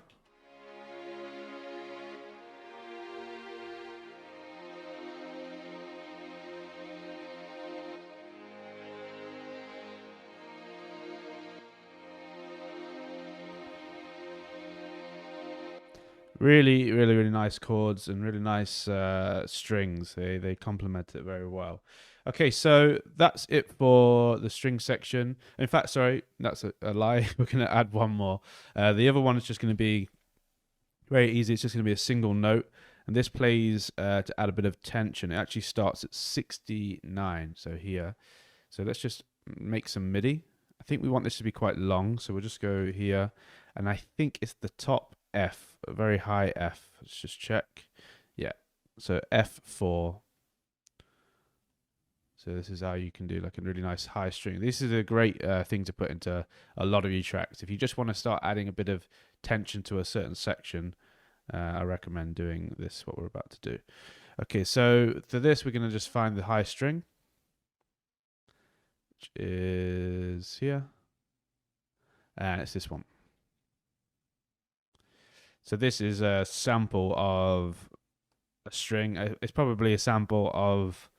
Really, really, really nice chords and really nice strings. They complement it very well. Okay, so that's it for the string section. In fact, sorry, that's a lie. We're going to add one more. The other one is just going to be very easy. It's just going to be a single note. And this plays to add a bit of tension. It actually starts at 69, so here. So let's just make some MIDI. I think we want this to be quite long, so we'll just go here. And I think it's the top F, a very high F. Let's just check. Yeah, so F4. So this is how you can do like a really nice high string. This is a great thing to put into a lot of your tracks. If you just want to start adding a bit of tension to a certain section, I recommend doing this, what we're about to do. Okay, so for this, we're going to just find the high string, which is here. And it's this one. So this is a sample of a string. It's probably a sample of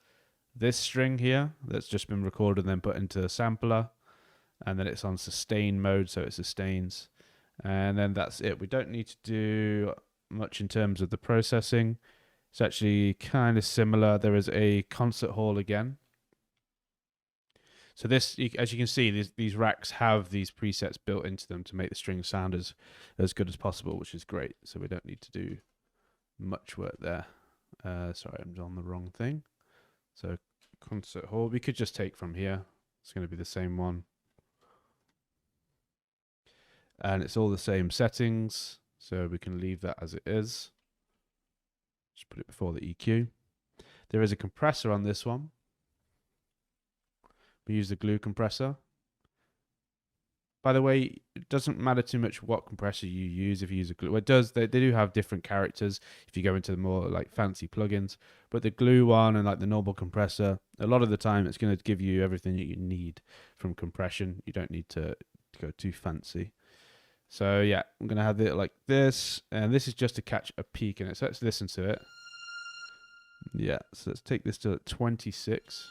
this string here that's just been recorded and then put into a sampler, and then it's on sustain mode, so it sustains, and then that's it. We don't need to do much in terms of the processing. It's actually kind of similar. There is a concert hall again. So this, as you can see, these racks have these presets built into them to make the strings sound as good as possible, which is great. So we don't need to do much work there. Sorry, I'm on the wrong thing. So concert hall, we could just take from here. It's going to be the same one. And it's all the same settings, so we can leave that as it is. Just put it before the EQ. There is a compressor on this one. We use the glue compressor. By the way, it doesn't matter too much what compressor you use if you use a glue. Well, it does. They do have different characters if you go into the more like fancy plugins. But the glue one and like the normal compressor, a lot of the time it's going to give you everything that you need from compression. You don't need to go too fancy. So yeah, I'm going to have it like this. And this is just to catch a peak in it. So let's listen to it. Yeah, so let's take this to 26.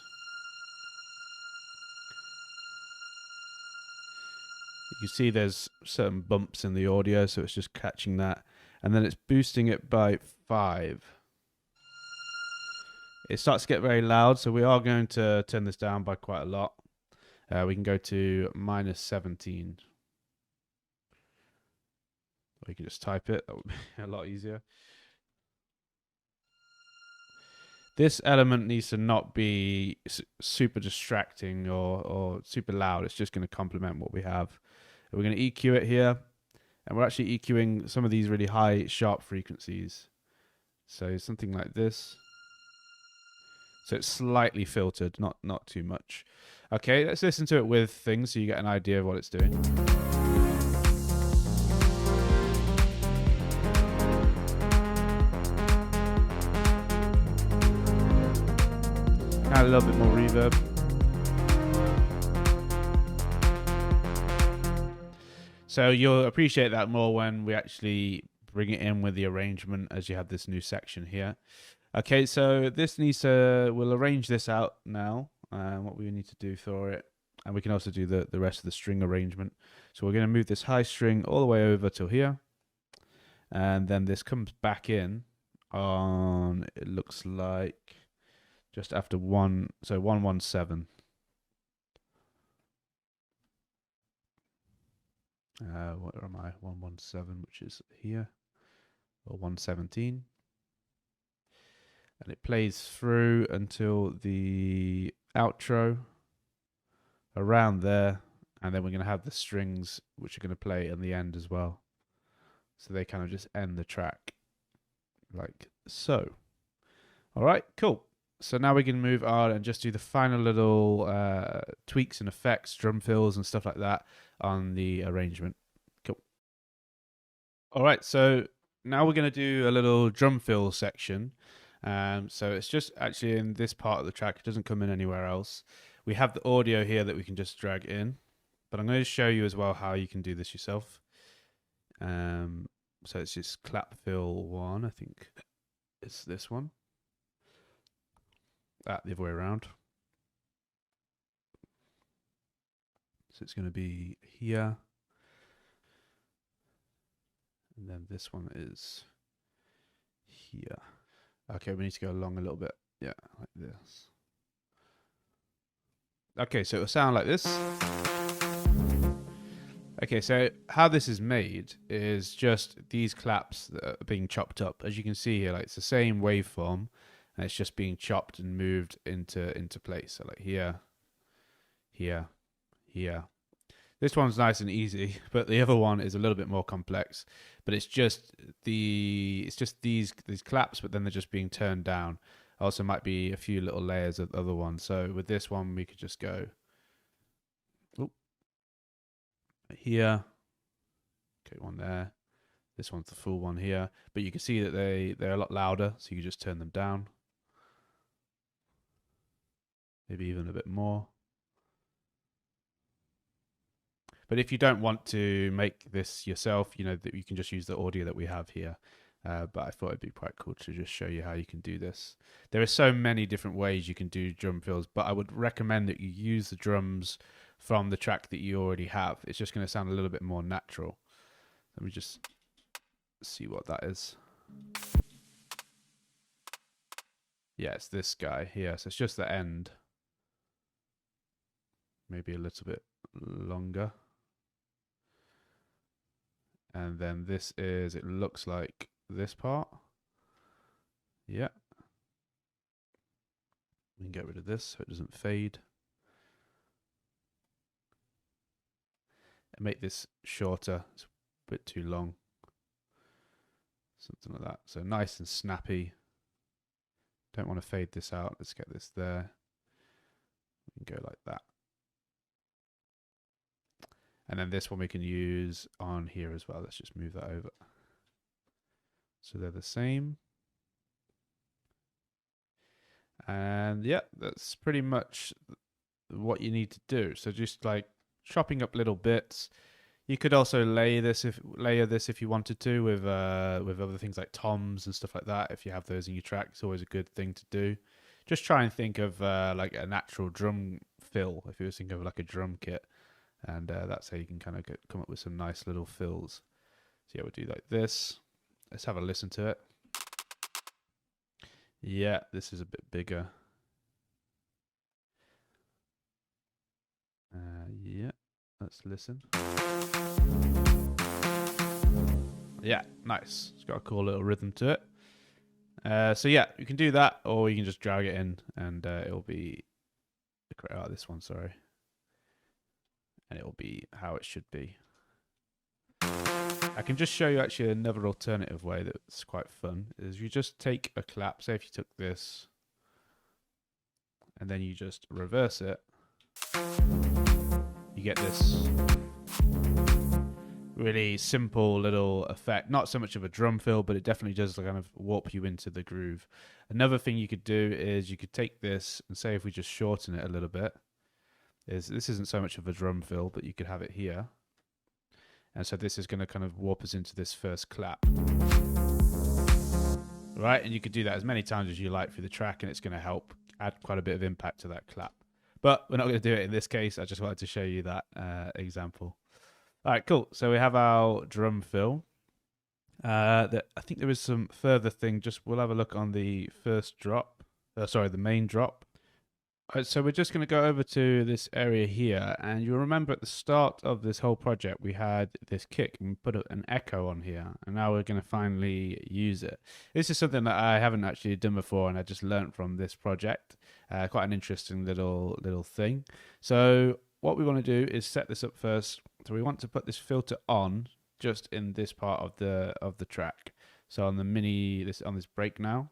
You see there's certain bumps in the audio, so it's just catching that. And then it's boosting it by 5. It starts to get very loud, so we are going to turn this down by quite a lot. We can go to -17. Or you can just type it. That would be a lot easier. This element needs to not be super distracting or super loud. It's just going to complement what we have. We're going to EQ it here, and we're actually EQing some of these really high sharp frequencies. So something like this. So it's slightly filtered, not too much. Okay, let's listen to it with things so you get an idea of what it's doing. Add a little bit more reverb. So you'll appreciate that more when we actually bring it in with the arrangement as you have this new section here. Okay, so this needs to, we'll arrange this out now, what we need to do for it. And we can also do the rest of the string arrangement. So we're going to move this high string all the way over till here. And then this comes back in on, it looks like, just after 117. Where am I? 117, which is here, or 117. And it plays through until the outro around there, and then we're going to have the strings which are going to play in the end as well. So they kind of just end the track like so. All right, cool. So now we can move on and just do the final little tweaks and effects, drum fills and stuff like that on the arrangement. Cool. All right, so now we're going to do a little drum fill section. So it's just actually in this part of the track. It doesn't come in anywhere else. We have the audio here that we can just drag in, but I'm going to show you as well how you can do this yourself. So it's just clap fill 1, I think it's this one. The other way around. So it's going to be here. And then this one is here. Okay, we need to go along a little bit. Yeah, like this. Okay, so it'll sound like this. Okay, so how this is made is just these claps that are being chopped up. As you can see here, like it's the same waveform, and it's just being chopped and moved into place. So like here, here, here. This one's nice and easy, but the other one is a little bit more complex. But it's just these claps, but then they're just being turned down. Also, might be a few little layers of other ones. So with this one, we could just go here. Okay, one there. This one's the full one here. But you can see that they're a lot louder, so you can just turn them down. Maybe even a bit more. But if you don't want to make this yourself, you know, that you can just use the audio that we have here. But I thought it'd be quite cool to just show you how you can do this. There are so many different ways you can do drum fills, but I would recommend that you use the drums from the track that you already have. It's just going to sound a little bit more natural. Let me just see what that is. Yeah, it's this guy here. So it's just the end. Maybe a little bit longer. And then this is, it looks like this part. Yeah. We can get rid of this so it doesn't fade. And make this shorter. It's a bit too long. Something like that. So nice and snappy. Don't want to fade this out. Let's get this there. We can go like that. And then this one we can use on here as well. Let's just move that over. So they're the same. And yeah, that's pretty much what you need to do. So just like chopping up little bits. You could also layer this if you wanted to with other things like toms and stuff like that. If you have those in your track, it's always a good thing to do. Just try and think of like a natural drum fill. If you were thinking of like a drum kit. And that's how you can kind of come up with some nice little fills. So yeah, we'll do like this. Let's have a listen to it. Yeah, this is a bit bigger. Yeah, let's listen. Yeah, nice. It's got a cool little rhythm to it. So yeah, you can do that, or you can just drag it in, and it'll be. This one, sorry. And it will be how it should be. I can just show you actually another alternative way that's quite fun. Is you just take a clap, say if you took this, and then you just reverse it, you get this really simple little effect. Not so much of a drum fill, but it definitely does kind of warp you into the groove. Another thing you could do is you could take this and say if we just shorten it a little bit, this isn't so much of a drum fill, but you could have it here. And so this is going to kind of warp us into this first clap. Right, and you could do that as many times as you like through the track, and it's going to help add quite a bit of impact to that clap. But we're not going to do it in this case. I just wanted to show you that example. All right, cool. So we have our drum fill. I think there is some further thing. We'll have a look on the first drop. The main drop. So we're just going to go over to this area here, and you'll remember at the start of this whole project we had this kick and we put an echo on here, and now we're going to finally use it. This is something that I haven't actually done before, and I just learned from this project. Quite an interesting little thing. So what we want to do is set this up first. So we want to put this filter on just in this part of the track. So on the on this break now,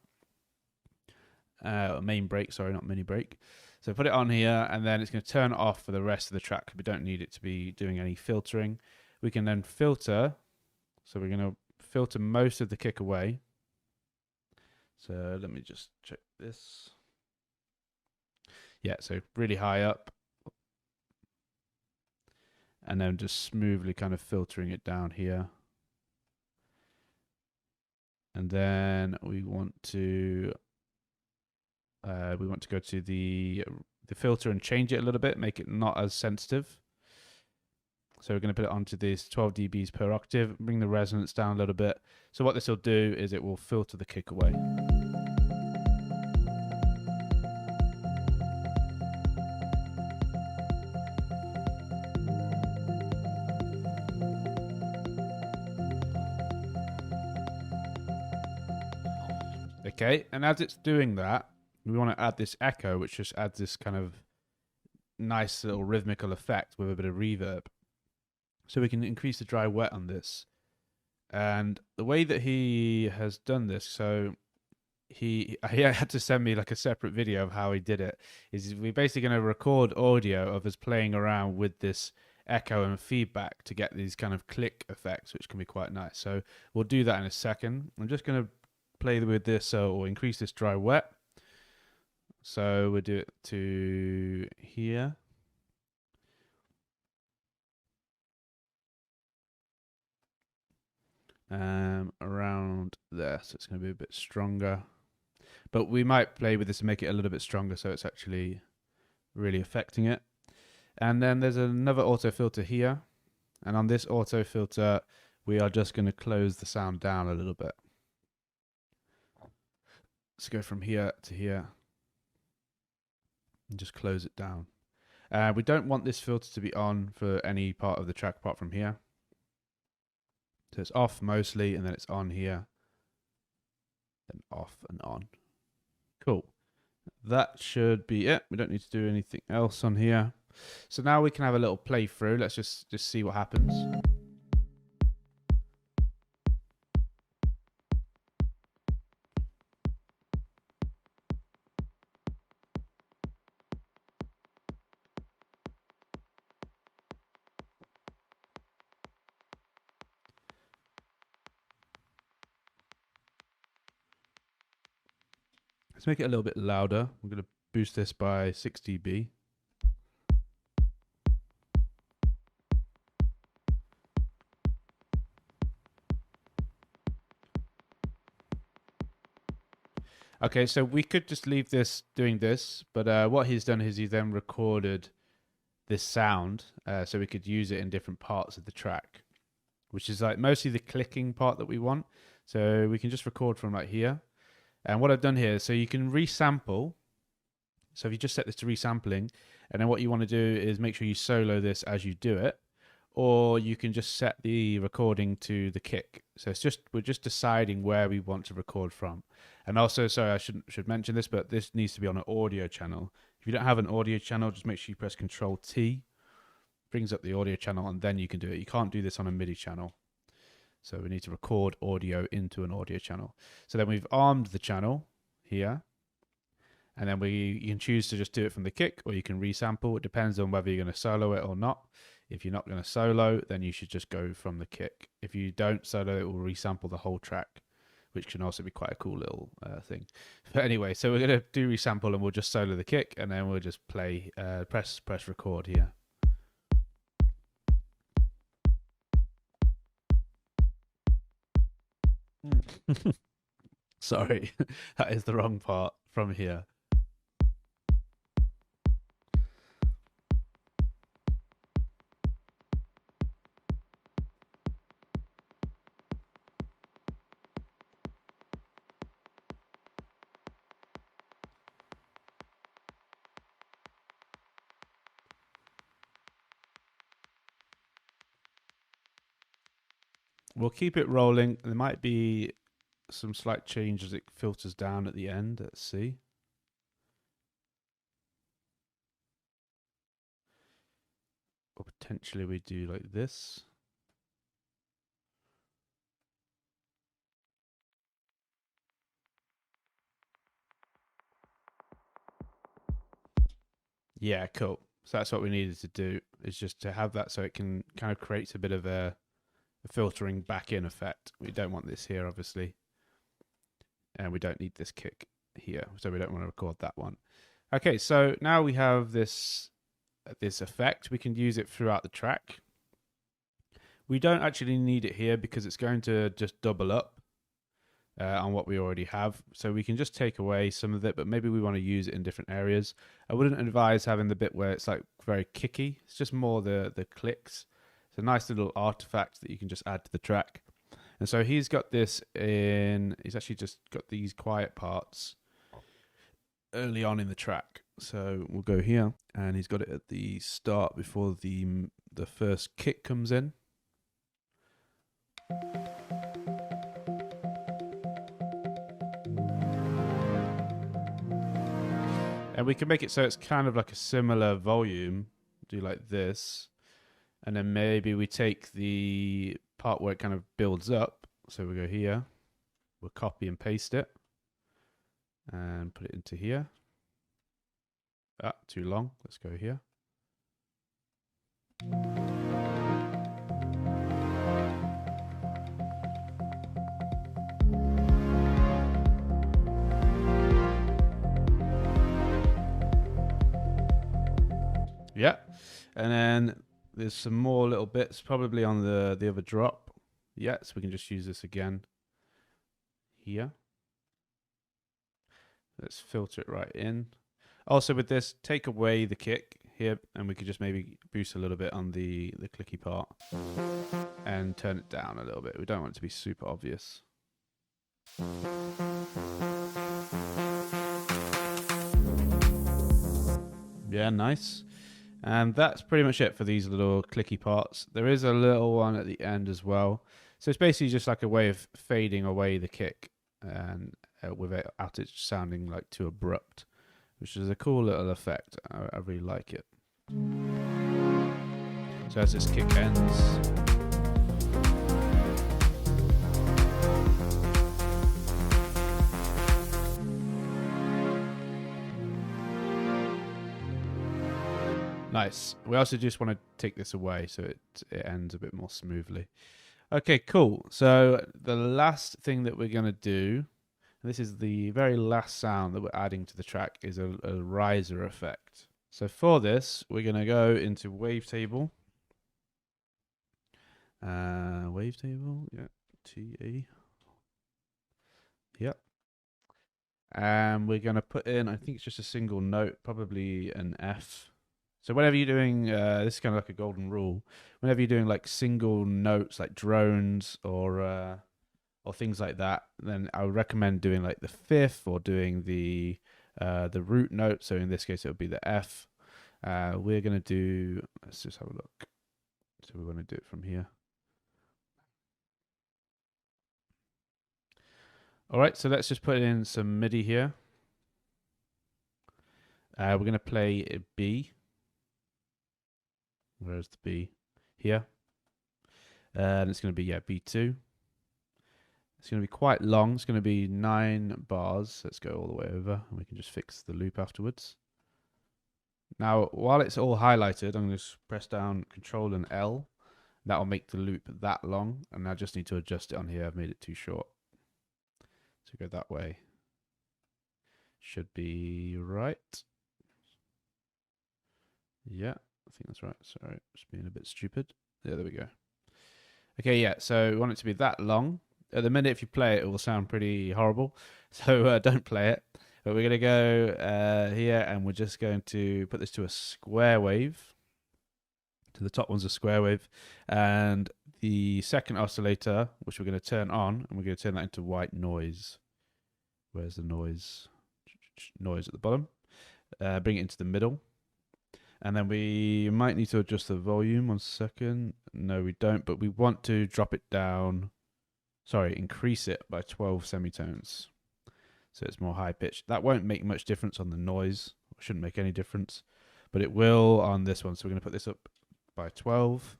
main break, sorry, not mini break. So put it on here, and then it's going to turn it off for the rest of the track. We don't need it to be doing any filtering. We can then filter. So we're going to filter most of the kick away. So let me just check this. Yeah, so really high up. And then just smoothly kind of filtering it down here. And then we want to go to the filter and change it a little bit, make it not as sensitive. So we're going to put it onto this 12 dBs per octave, bring the resonance down a little bit. So what this will do is it will filter the kick away. Okay, and as it's doing that, we want to add this echo, which just adds this kind of nice little rhythmical effect with a bit of reverb. So we can increase the dry wet on this. And the way that he has done this, so he had to send me like a separate video of how he did it, is we're basically going to record audio of us playing around with this echo and feedback to get these kind of click effects, which can be quite nice. So we'll do that in a second. I'm just going to play with this or increase this dry wet. So we'll do it to here. Around there, so it's going to be a bit stronger. But we might play with this and make it a little bit stronger so it's actually really affecting it. And then there's another auto filter here. And on this auto filter, we are just going to close the sound down a little bit. Let's go from here to here and just close it down. We don't want this filter to be on for any part of the track apart from here. So it's off mostly, and then it's on here, then off and on. Cool. That should be it. We don't need to do anything else on here. So now we can have a little playthrough. Let's just see what happens. Let's make it a little bit louder. I'm going to boost this by 6 dB. Okay, so we could just leave this doing this, but what he's done is he then recorded this sound so we could use it in different parts of the track, which is like mostly the clicking part that we want. So we can just record from right here. And what I've done here, so you can resample. So if you just set this to resampling, and then what you want to do is make sure you solo this as you do it, or you can just set the recording to the kick. So it's just we're just deciding where we want to record from. And also, sorry, I should mention this, but this needs to be on an audio channel. If you don't have an audio channel, just make sure you press Control T, brings up the audio channel, and then you can do it. You can't do this on a MIDI channel. So we need to record audio into an audio channel. So then we've armed the channel here. And then you can choose to just do it from the kick, or you can resample. It depends on whether you're going to solo it or not. If you're not going to solo, then you should just go from the kick. If you don't solo, it will resample the whole track, which can also be quite a cool little thing. But anyway, so we're going to do resample, and we'll just solo the kick, and then we'll just play, press record here. Sorry, that is the wrong part from here. We'll keep it rolling. There might be some slight change as it filters down at the end. Let's see. Or potentially we do like this. Yeah, cool. So that's what we needed to do, is just to have that so it can kind of creates a bit of a filtering back in effect. We don't want this here, obviously. And we don't need this kick here, so we don't want to record that one. Okay, so now we have this effect. We can use it throughout the track. We don't actually need it here because it's going to just double up on what we already have. So we can just take away some of it, but maybe we want to use it in different areas. I wouldn't advise having the bit where it's like very kicky. It's just more the clicks. It's a nice little artifact that you can just add to the track. And so he's got this he's actually just got these quiet parts early on in the track. So we'll go here, and he's got it at the start before the first kick comes in. And we can make it so it's kind of like a similar volume, do like this. And then maybe we take the part where it kind of builds up. So we go here, we'll copy and paste it and put it into here. Ah, too long. Let's go here. Yeah, and then there's some more little bits probably on the other drop. Yeah, so we can just use this again here. Let's filter it right in. Also with this, take away the kick here, and we could just maybe boost a little bit on the clicky part and turn it down a little bit. We don't want it to be super obvious. Yeah, nice. And that's pretty much it for these little clicky parts. There is a little one at the end as well. So it's basically just like a way of fading away the kick and without it sounding like too abrupt, which is a cool little effect. I really like it. So as this kick ends, nice. We also just want to take this away so it ends a bit more smoothly. Okay, cool. So the last thing that we're going to do, and this is the very last sound that we're adding to the track, is a riser effect. So for this, we're going to go into Wavetable. Wavetable, yeah, TA. Yep. And we're going to put in, I think it's just a single note, probably an F. So whenever you're doing, this is kind of like a golden rule. Whenever you're doing like single notes, like drones or things like that, then I would recommend doing like the fifth or doing the root note. So in this case, it would be the F. We're gonna do. Let's just have a look. So we want to do it from here. All right. So let's just put in some MIDI here. We're gonna play a B. Where's the B? Here. And it's going to be, yeah, B2. It's going to be quite long. It's going to be 9 bars. Let's go all the way over, and we can just fix the loop afterwards. Now, while it's all highlighted, I'm going to press down Control and L. That will make the loop that long, and I just need to adjust it on here. I've made it too short. So go that way. Should be right. Yeah. I think that's right. Sorry, just being a bit stupid. Yeah, there we go. Okay, yeah, so we want it to be that long. At the minute, if you play it, it will sound pretty horrible. So don't play it. But we're going to go here, and we're just going to put this to a square wave. To the top one's a square wave. And the second oscillator, which we're going to turn on, and we're going to turn that into white noise. Where's the noise? Noise at the bottom. Bring it into the middle. And then we might need to adjust the volume. 1 second. No, we don't, but we want to drop it down. Sorry, increase it by 12 semitones. So it's more high pitched. That won't make much difference on the noise. It shouldn't make any difference, but it will on this one. So we're going to put this up by 12.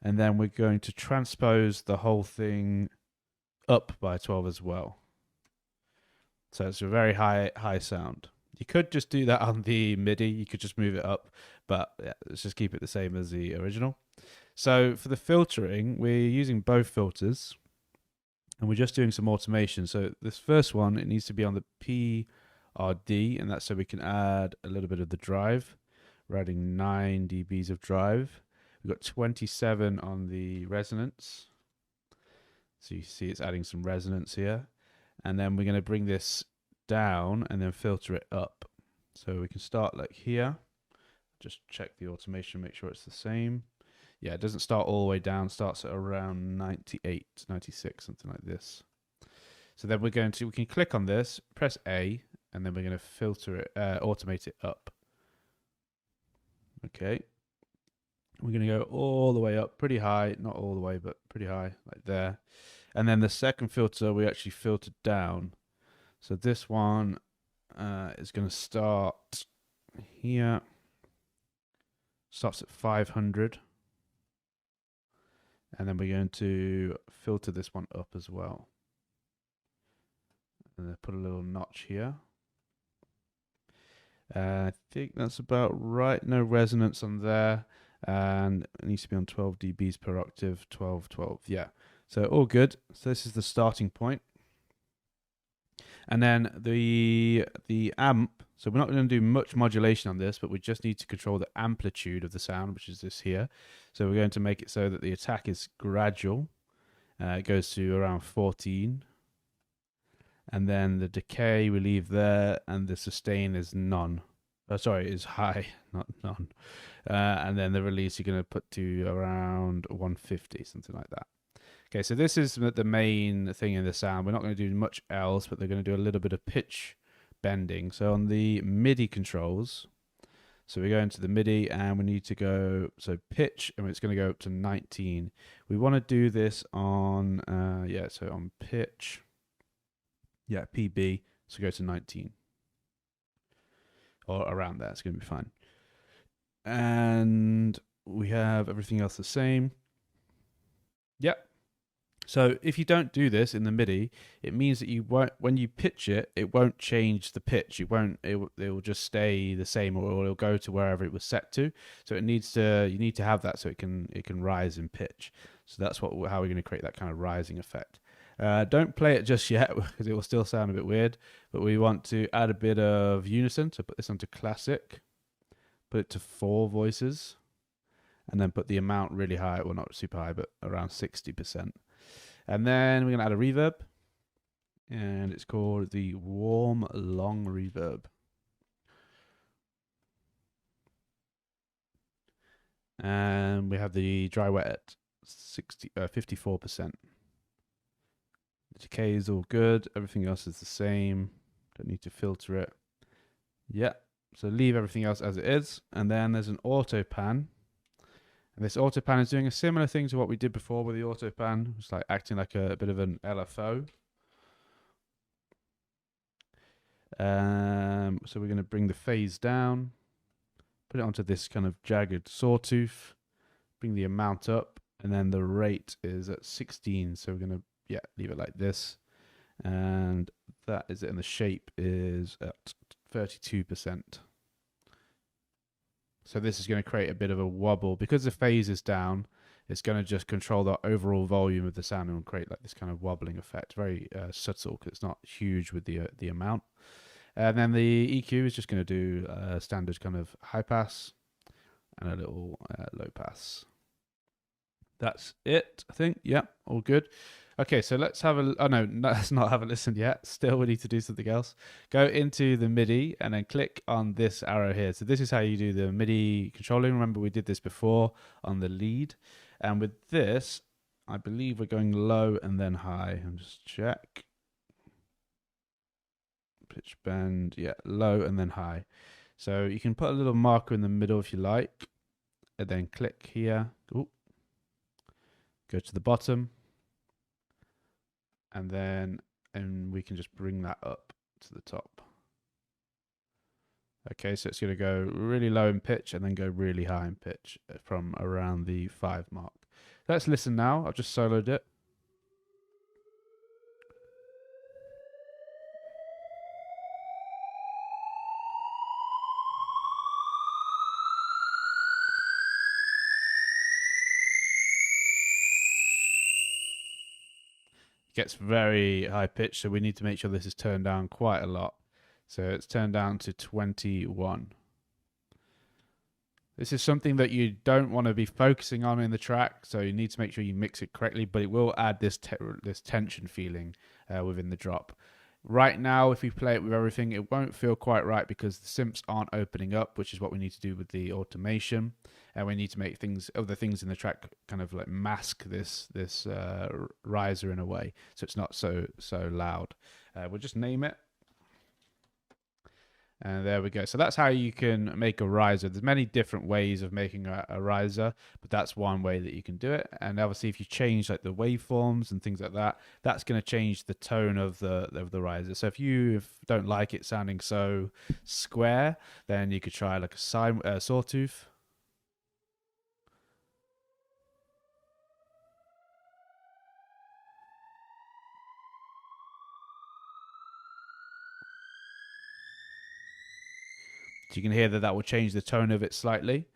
And then we're going to transpose the whole thing up by 12 as well. So it's a very high sound. You could just do that on the MIDI. You could just move it up, but yeah, let's just keep it the same as the original. So for the filtering, we're using both filters, and we're just doing some automation. So this first one, it needs to be on the PRD, and that's so we can add a little bit of the drive. We're adding 9 dBs of drive. We've got 27 on the resonance. So you see it's adding some resonance here. And then we're going to bring this down and then filter it up. So we can start like here. Just check the automation, make sure it's the same. Yeah, it doesn't start all the way down, starts at around 98, 96, something like this. So then we can click on this, press A, and then we're going to filter it, automate it up. Okay. We're going to go all the way up, pretty high, not all the way, but pretty high, like there. And then the second filter, we actually filtered down. So this one is going to start here. Starts at 500. And then we're going to filter this one up as well. And then put a little notch here. I think that's about right. No resonance on there. And it needs to be on 12 dBs per octave, 12, 12. Yeah. So all good. So this is the starting point. And then the amp, so we're not going to do much modulation on this, but we just need to control the amplitude of the sound, which is this here. So we're going to make it so that the attack is gradual. It goes to around 14. And then the decay we leave there, and the sustain is none. Is high, not none. And then the release you're going to put to around 150, something like that. Okay, so this is the main thing in the sound. We're not going to do much else, but they're going to do a little bit of pitch bending. So on the MIDI controls, so we go into the MIDI and we need to go, so pitch, and it's going to go up to 19. We want to do this on, so on pitch, PB, so go to 19. Or around there, it's going to be fine. And we have everything else the same. Yep. So if you don't do this in the MIDI, it means that you won't, when you pitch it, it won't change the pitch. It will just stay the same, or it'll go to wherever it was set to. So you need to have that so it can rise in pitch. So that's how we're going to create that kind of rising effect. Don't play it just yet because it will still sound a bit weird, but we want to add a bit of unison. So put this onto classic, put it to 4 voices, and then put the amount really high. Well, not super high, but around 60%. And then we're going to add a reverb, and it's called the Warm Long Reverb. And we have the dry wet at 54%. The decay is all good. Everything else is the same. Don't need to filter it. Yeah. So leave everything else as it is. And then there's an auto pan. And this auto pan is doing a similar thing to what we did before with the auto pan. It's like acting like a bit of an LFO. So we're going to bring the phase down, put it onto this kind of jagged sawtooth, bring the amount up, and then the rate is at 16. So we're going to leave it like this, and that is it. And the shape is at 32%. So this is going to create a bit of a wobble because the phase is down. It's going to just control the overall volume of the sound and create like this kind of wobbling effect. Very subtle because it's not huge with the amount. And then the EQ is just going to do a standard kind of high pass and a little low pass. That's it, I think. Yeah, all good. Okay, so let's have let's not have a listen yet. Still, we need to do something else. Go into the MIDI and then click on this arrow here. So this is how you do the MIDI controlling. Remember, we did this before on the lead. And with this, I believe we're going low and then high. And just check. Pitch bend, low and then high. So you can put a little marker in the middle if you like, and then click here. Ooh. Go to the bottom, and we can just bring that up to the top. Okay, so it's going to go really low in pitch and then go really high in pitch from around the 5 mark. Let's listen now. I've just soloed it. Gets very high pitched, so we need to make sure this is turned down quite a lot. So it's turned down to 21. This is something that you don't want to be focusing on in the track, so you need to make sure you mix it correctly, but it will add this tension feeling within the drop. Right now, if we play it with everything, it won't feel quite right because the synths aren't opening up, which is what we need to do with the automation. And we need to make other things in the track kind of like mask this riser in a way, so it's not so loud. We'll just name it. And there we go. So that's how you can make a riser. There's many different ways of making a riser, but that's one way that you can do it. And obviously, if you change like the waveforms and things like that, that's going to change the tone of the riser. So if you don't like it sounding so square, then you could try like a sawtooth. So you can hear that will change the tone of it slightly.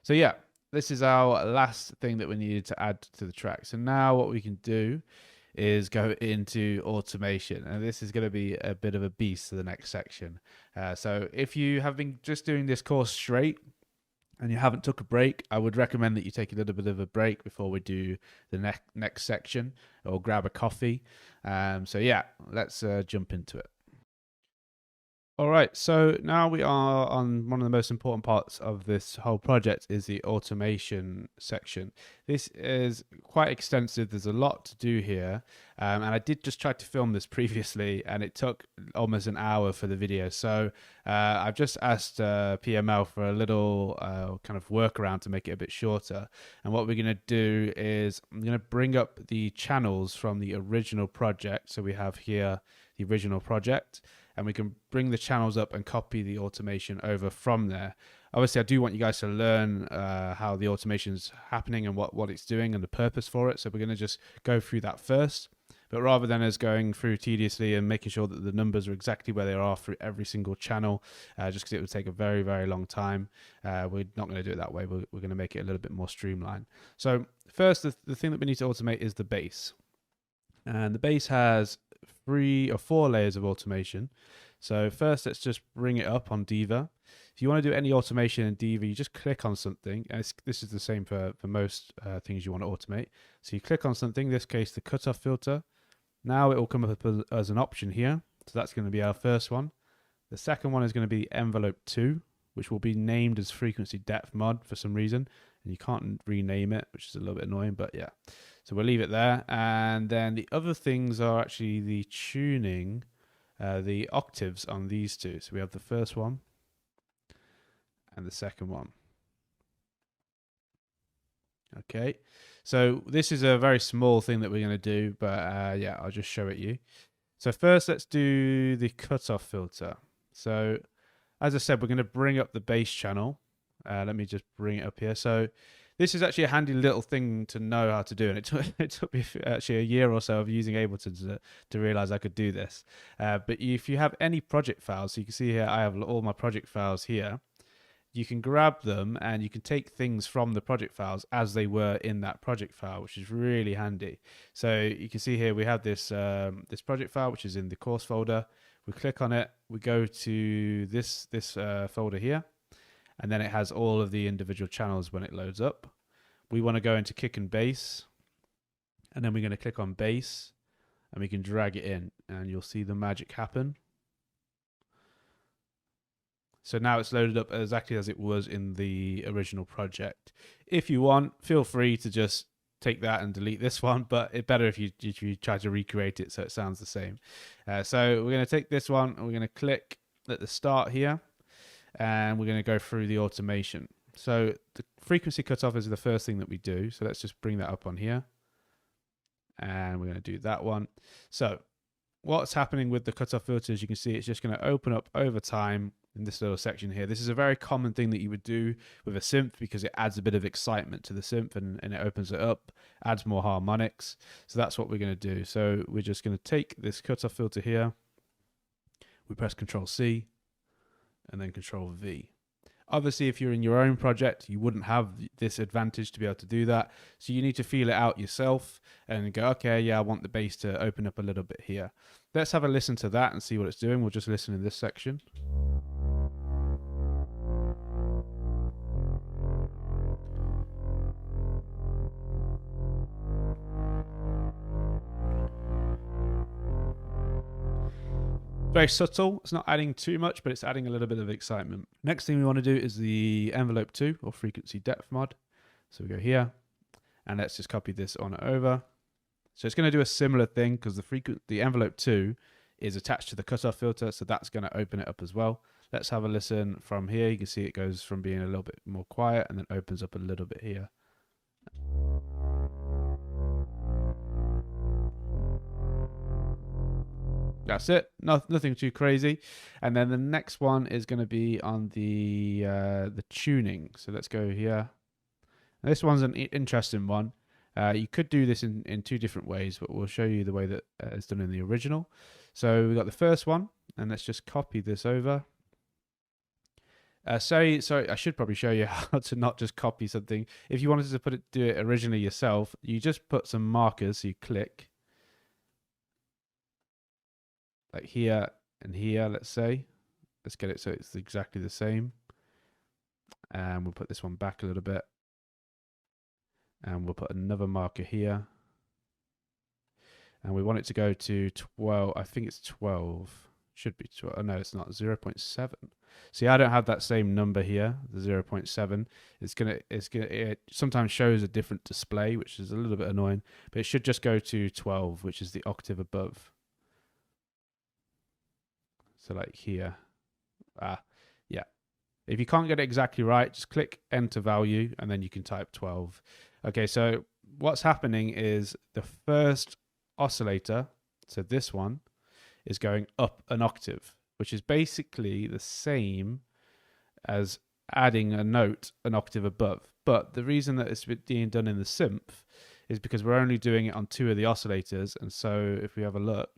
So yeah, this is our last thing that we needed to add to the track. So now what we can do is go into automation, and this is going to be a bit of a beast to the next section. So if you have been just doing this course straight and you haven't took a break, I would recommend that you take a little bit of a break before we do the next section, or grab a coffee. So yeah, let's jump into it. All right, so now we are on one of the most important parts of this whole project, is the automation section. This is quite extensive. There's a lot to do here. And I did just try to film this previously, and it took almost an hour for the video. So I've just asked PML for a little kind of workaround to make it a bit shorter. And what we're going to do is I'm going to bring up the channels from the original project. So we have here the original project, and we can bring the channels up and copy the automation over from there. Obviously, I do want you guys to learn how the automation is happening and what it's doing and the purpose for it. So we're going to just go through that first. But rather than us going through tediously and making sure that the numbers are exactly where they are for every single channel, just because it would take a very, very long time, we're not going to do it that way. We're going to make it a little bit more streamlined. So first, the thing that we need to automate is the bass. And the bass has 3 or 4 layers of automation. So first, let's just bring it up on Diva. If you want to do any automation in Diva, you just click on something. And this is the same for most things you want to automate. So you click on something, in this case, the cutoff filter. Now it will come up as an option here. So that's going to be our first one. The second one is going to be envelope 2, which will be named as frequency depth mod for some reason. And you can't rename it, which is a little bit annoying, but yeah. So we'll leave it there. And then the other things are actually the tuning, the octaves on these two. So we have the first one and the second one. Okay, so this is a very small thing that we're going to do, but yeah, I'll just show it you. So first, let's do the cutoff filter. So as I said, we're going to bring up the bass channel. Let me just bring it up here. So this is actually a handy little thing to know how to do, and it took me actually a year or so of using Ableton to realize I could do this. But if you have any project files, so you can see here I have all my project files here. You can grab them and you can take things from the project files as they were in that project file, which is really handy. So you can see here we have this this project file, which is in the course folder. We click on it, we go to this folder here, and then it has all of the individual channels when it loads up. We want to go into kick and bass, and then we're going to click on bass, and we can drag it in, and you'll see the magic happen. So now it's loaded up exactly as it was in the original project. If you want, feel free to just take that and delete this one, but it's better if you try to recreate it so it sounds the same. So we're going to take this one and we're going to click at the start here. and we're going to go through the automation. So the frequency cutoff is the first thing that we do. So let's just bring that up on here. And we're going to do that one. So what's happening with the cutoff filter, as you can see, it's just going to open up over time in this little section here. This is a very common thing that you would do with a synth because it adds a bit of excitement to the synth and it opens it up, adds more harmonics. So that's what we're going to do. So we're just going to take this cutoff filter here. We press Control C and then Control V. Obviously, if you're in your own project, you wouldn't have this advantage to be able to do that. So you need to feel it out yourself and go, okay, yeah, I want the bass to open up a little bit here. Let's have a listen to that and see what it's doing. We'll just listen in this section. Very subtle. It's not adding too much, but it's adding a little bit of excitement. Next thing we want to do is the envelope 2 or frequency depth mod. So we go here and let's just copy this on over. So it's going to do a similar thing because the envelope 2 is attached to the cutoff filter. So that's going to open it up as well. Let's have a listen from here. You can see it goes from being a little bit more quiet and then opens up a little bit here. That's it. Nothing too crazy. And then the next one is going to be on the tuning. So let's go here. Now, this one's an interesting one. You could do this in two different ways, but we'll show you the way that it's done in the original. So we've got the first one, and let's just copy this over. Sorry, I should probably show you how to not just copy something. If you wanted to do it originally yourself, you just put some markers. So you click. Like here and here, let's say. Let's get it so it's exactly the same. And we'll put this one back a little bit. And we'll put another marker here. And we want it to go to 12. I think it's 12. Should be 12. Oh, no, it's not. 0.7. See, I don't have that same number here, the 0.7. It sometimes shows a different display, which is a little bit annoying. But it should just go to 12, which is the octave above. So like here, yeah. If you can't get it exactly right, just click enter value and then you can type 12. Okay, so what's happening is the first oscillator, so this one, is going up an octave, which is basically the same as adding a note an octave above. But the reason that it's being done in the synth is because we're only doing it on 2 of the oscillators. And so if we have a look,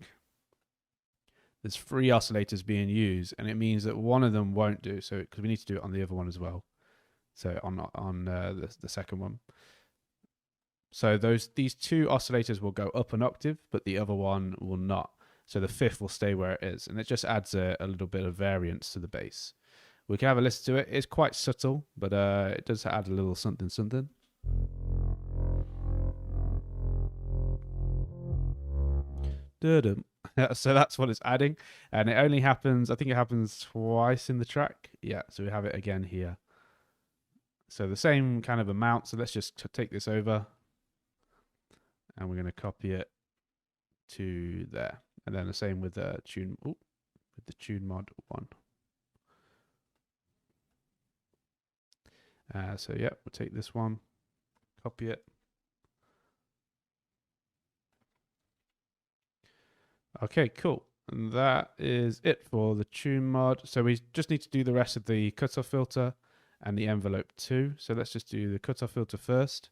there's 3 oscillators being used, and it means that one of them won't do. So because we need to do it on the other one as well. So on the second one. So these 2 oscillators will go up an octave, but the other one will not. So the 5th will stay where it is, and it just adds a little bit of variance to the bass. We can have a listen to it. It's quite subtle, but it does add a little something. So that's what it's adding, and it only happens, I think it happens twice in the track. Yeah, so we have it again here. So the same kind of amount. So let's just take this over, and we're going to copy it to there, and then the same with the tune. With the tune mod 1. So yeah, we'll take this one, copy it. Okay, cool. And that is it for the tune mod. So we just need to do the rest of the cutoff filter and the envelope 2. So let's just do the cutoff filter first.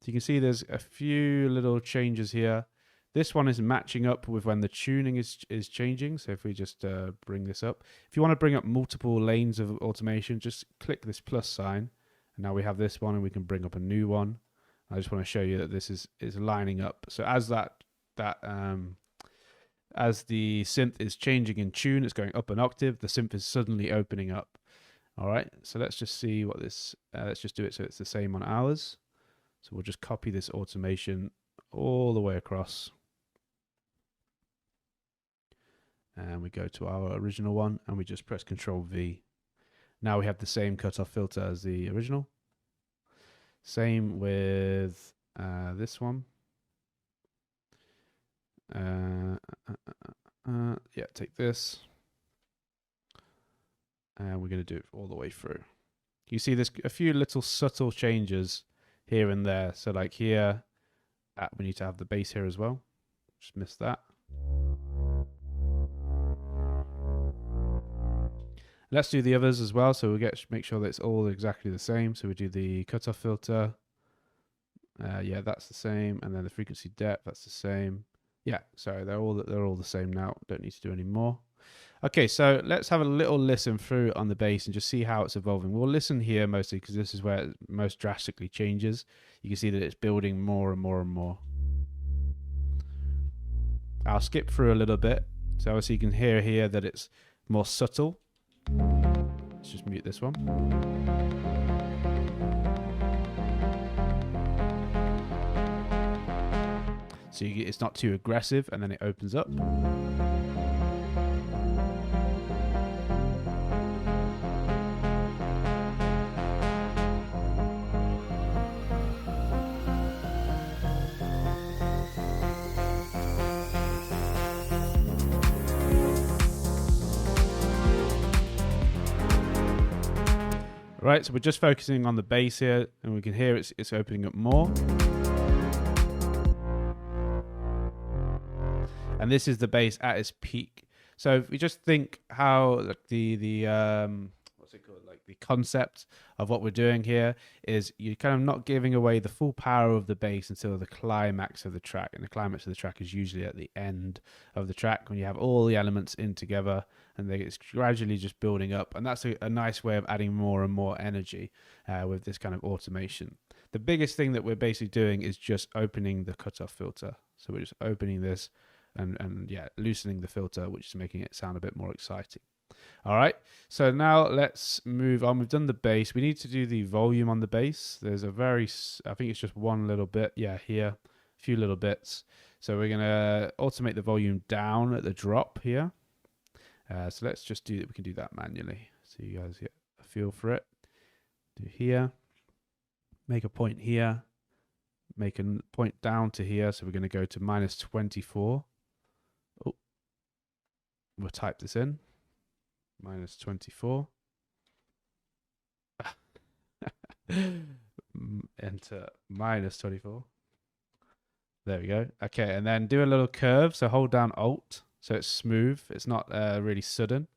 So you can see there's a few little changes here. This one is matching up with when the tuning is changing. So if we just bring this up. If you want to bring up multiple lanes of automation, just click this plus sign. And now we have this one, and we can bring up a new one. I just want to show you that this is lining up. So as as the synth is changing in tune, it's going up an octave, the synth is suddenly opening up. All right, so let's just see what this, let's just do it so it's the same on ours. So we'll just copy this automation all the way across. And we go to our original one, and we just press Control V. Now we have the same cutoff filter as the original. Same with this one. Yeah, take this. And we're going to do it all the way through. You see there's a few little subtle changes here and there. So like here, we need to have the bass here as well. Just missed that. Let's do the others as well. So we make sure that it's all exactly the same. So we do the cutoff filter. Yeah, that's the same. And then the frequency depth, that's the same. Yeah, sorry, they're all the same now. Don't need to do any more. Okay, so let's have a little listen through on the bass and just see how it's evolving. We'll listen here mostly because this is where it most drastically changes. You can see that it's building more and more and more. I'll skip through a little bit. So obviously you can hear here that it's more subtle. Let's just mute this one. So it's not too aggressive, and then it opens up. Right, so we're just focusing on the bass here, and we can hear it's opening up more. And this is the bass at its peak. So if we just think how like the what's it called, like the concept of what we're doing here is you're kind of not giving away the full power of the bass until the climax of the track, and the climax of the track is usually at the end of the track when you have all the elements in together, and it's gradually just building up, and that's a nice way of adding more and more energy with this kind of automation. The biggest thing that we're basically doing is just opening the cutoff filter. So we're just opening this and yeah, loosening the filter, which is making it sound a bit more exciting. All right, so now let's move on. We've done the bass. We need to do the volume on the bass. There's a I think it's just one little bit. Yeah, here, a few little bits. So we're gonna automate the volume down at the drop here. So let's just do that. We can do that manually, so you guys get a feel for it. Do here, make a point here, make a point down to here. So we're going to go to -24. Oh, we'll type this in. -24. Enter -24. There we go. Okay, and then do a little curve. So hold down Alt, so it's smooth. It's not really sudden.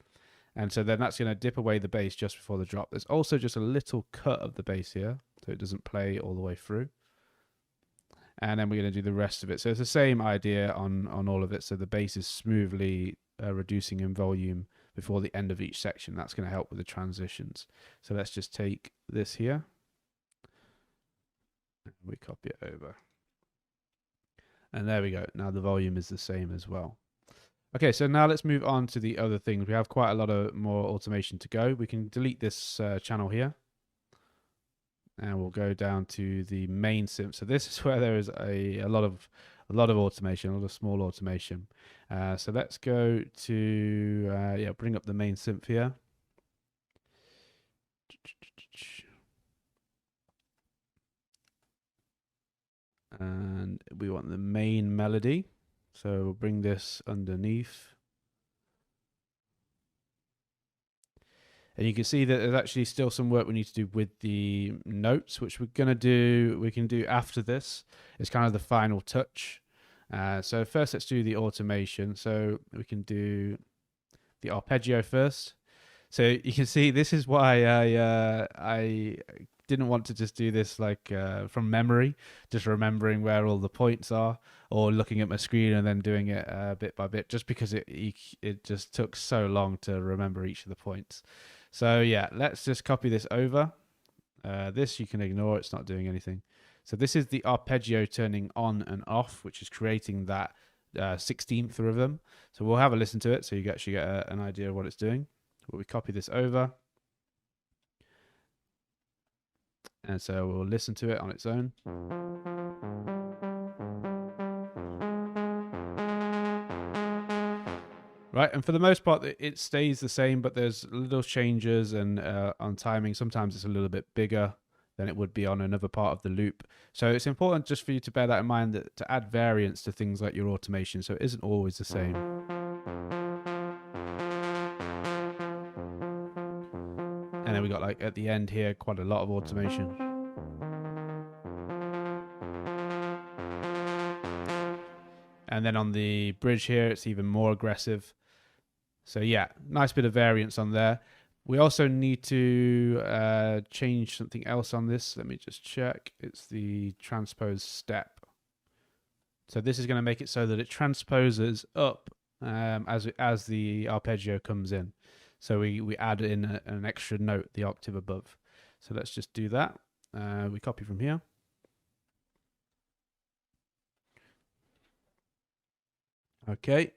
And so then that's going to dip away the bass just before the drop. There's also just a little cut of the bass here, so it doesn't play all the way through. And then we're going to do the rest of it. So it's the same idea on all of it. So the bass is smoothly reducing in volume before the end of each section. That's going to help with the transitions. So let's just take this here. We copy it over. And there we go. Now the volume is the same as well. Okay, so now let's move on to the other things. We have quite a lot of more automation to go. We can delete this channel here. And we'll go down to the main synth. So this is where there is a lot of automation, a lot of small automation. So let's go to bring up the main synth here. And we want the main melody. So we'll bring this underneath. And you can see that there's actually still some work we need to do with the notes, which we can do after this. It's kind of the final touch. So first let's do the automation. So we can do the arpeggio first. So you can see this is why I didn't want to just do this like from memory, just remembering where all the points are, or looking at my screen and then doing it bit by bit, just because it just took so long to remember each of the points. So yeah, let's just copy this over. This you can ignore, it's not doing anything. So this is the arpeggio turning on and off, which is creating that 16th rhythm. So we'll have a listen to it so you actually get an idea of what it's doing. But we copy this over. And so we'll listen to it on its own. Right, and for the most part, it stays the same, but there's little changes, and on timing, sometimes it's a little bit bigger than it would be on another part of the loop. So it's important just for you to bear that in mind, that to add variance to things like your automation, so it isn't always the same. then we got like at the end here quite a lot of automation. And then on the bridge here, it's even more aggressive. So yeah, nice bit of variance on there. We also need to change something else on this. Let me just check. It's the transpose step. So this is going to make it so that it transposes up as the arpeggio comes in. So we add in an extra note, the octave above. So let's just do that. We copy from here. Okay,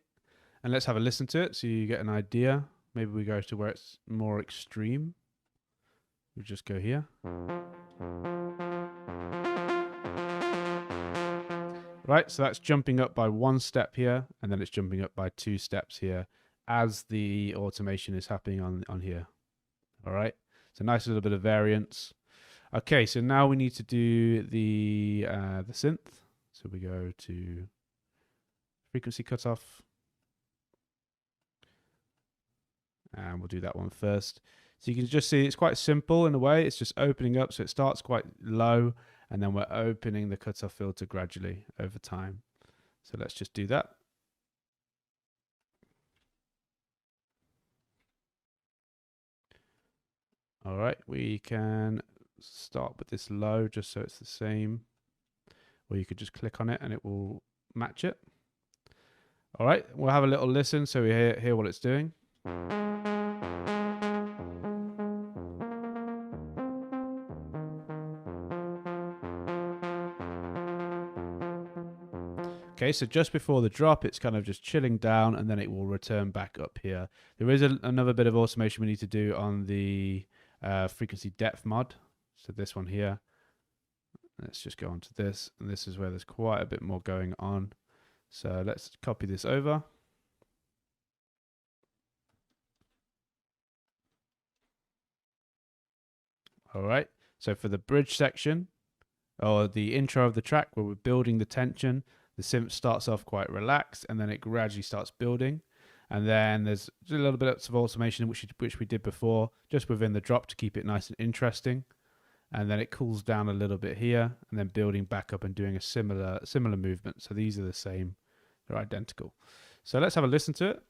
and let's have a listen to it so you get an idea. Maybe we go to where it's more extreme. We just go here. Right, so that's jumping up by 1 step here, and then it's jumping up by 2 steps here as the automation is happening on here. All right, so nice little bit of variance. Okay, so now we need to do the synth. So we go to frequency cutoff. And we'll do that one first. So you can just see it's quite simple in a way. It's just opening up. So it starts quite low, and then we're opening the cutoff filter gradually over time. So let's just do that. All right, we can start with this low just so it's the same. Or you could just click on it and it will match it. All right, we'll have a little listen so we hear what it's doing. Okay, so just before the drop, it's kind of just chilling down, and then it will return back up here. There is another bit of automation we need to do on the frequency depth mod. So this one here. Let's just go on to this, and this is where there's quite a bit more going on. So let's copy this over. All right, so for the bridge section, or the intro of the track where we're building the tension, the synth starts off quite relaxed, and then it gradually starts building. And then there's a little bit of automation, which we did before, just within the drop to keep it nice and interesting. And then it cools down a little bit here, and then building back up and doing a similar movement. So these are the same, they're identical. So let's have a listen to it.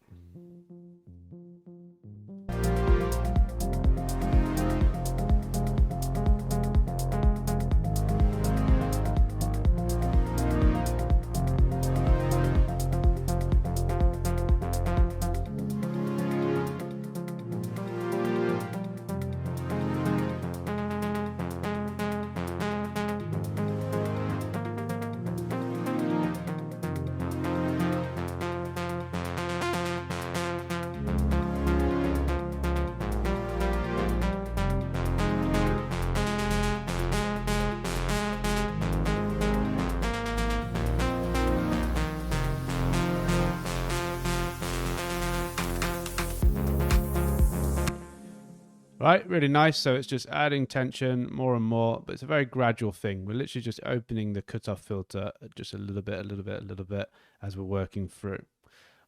Right, really nice. So it's just adding tension more and more, but it's a very gradual thing. We're literally just opening the cutoff filter just a little bit as we're working through.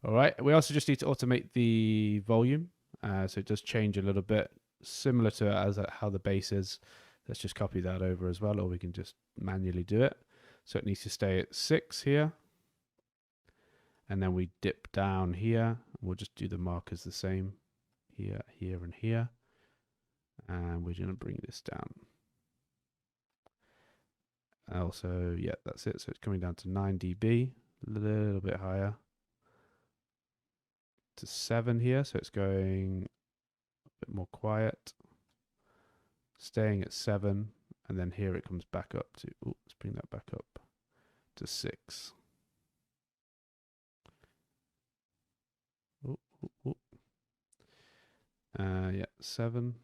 All right, we also just need to automate the volume. So it does change a little bit, similar to how the bass is. Let's just copy that over as well, or we can just manually do it. So it needs to stay at 6 here. And then we dip down here. We'll just do the markers the same here, here, and here. And we're going to bring this down. Also, yeah, that's it. So it's coming down to 9 dB, a little bit higher to 7 here. So it's going a bit more quiet, staying at 7. And then here it comes back up to, let's bring that back up to 6. Yeah, 7.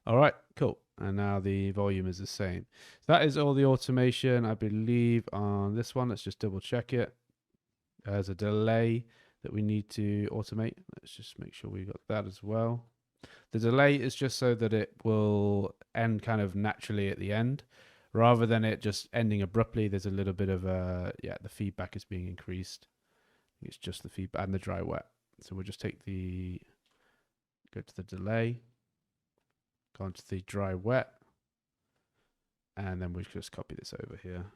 All right, cool. And now the volume is the same. So that is all the automation, I believe, on this one. Let's just double check it. There's a delay that we need to automate. Let's just make sure we got that as well. The delay is just so that it will end kind of naturally at the end, rather than it just ending abruptly. There's a little bit of the feedback is being increased. It's just the feedback and the dry wet. So we'll just take the, go to the delay, go onto the dry wet, and then we'll just copy this over here.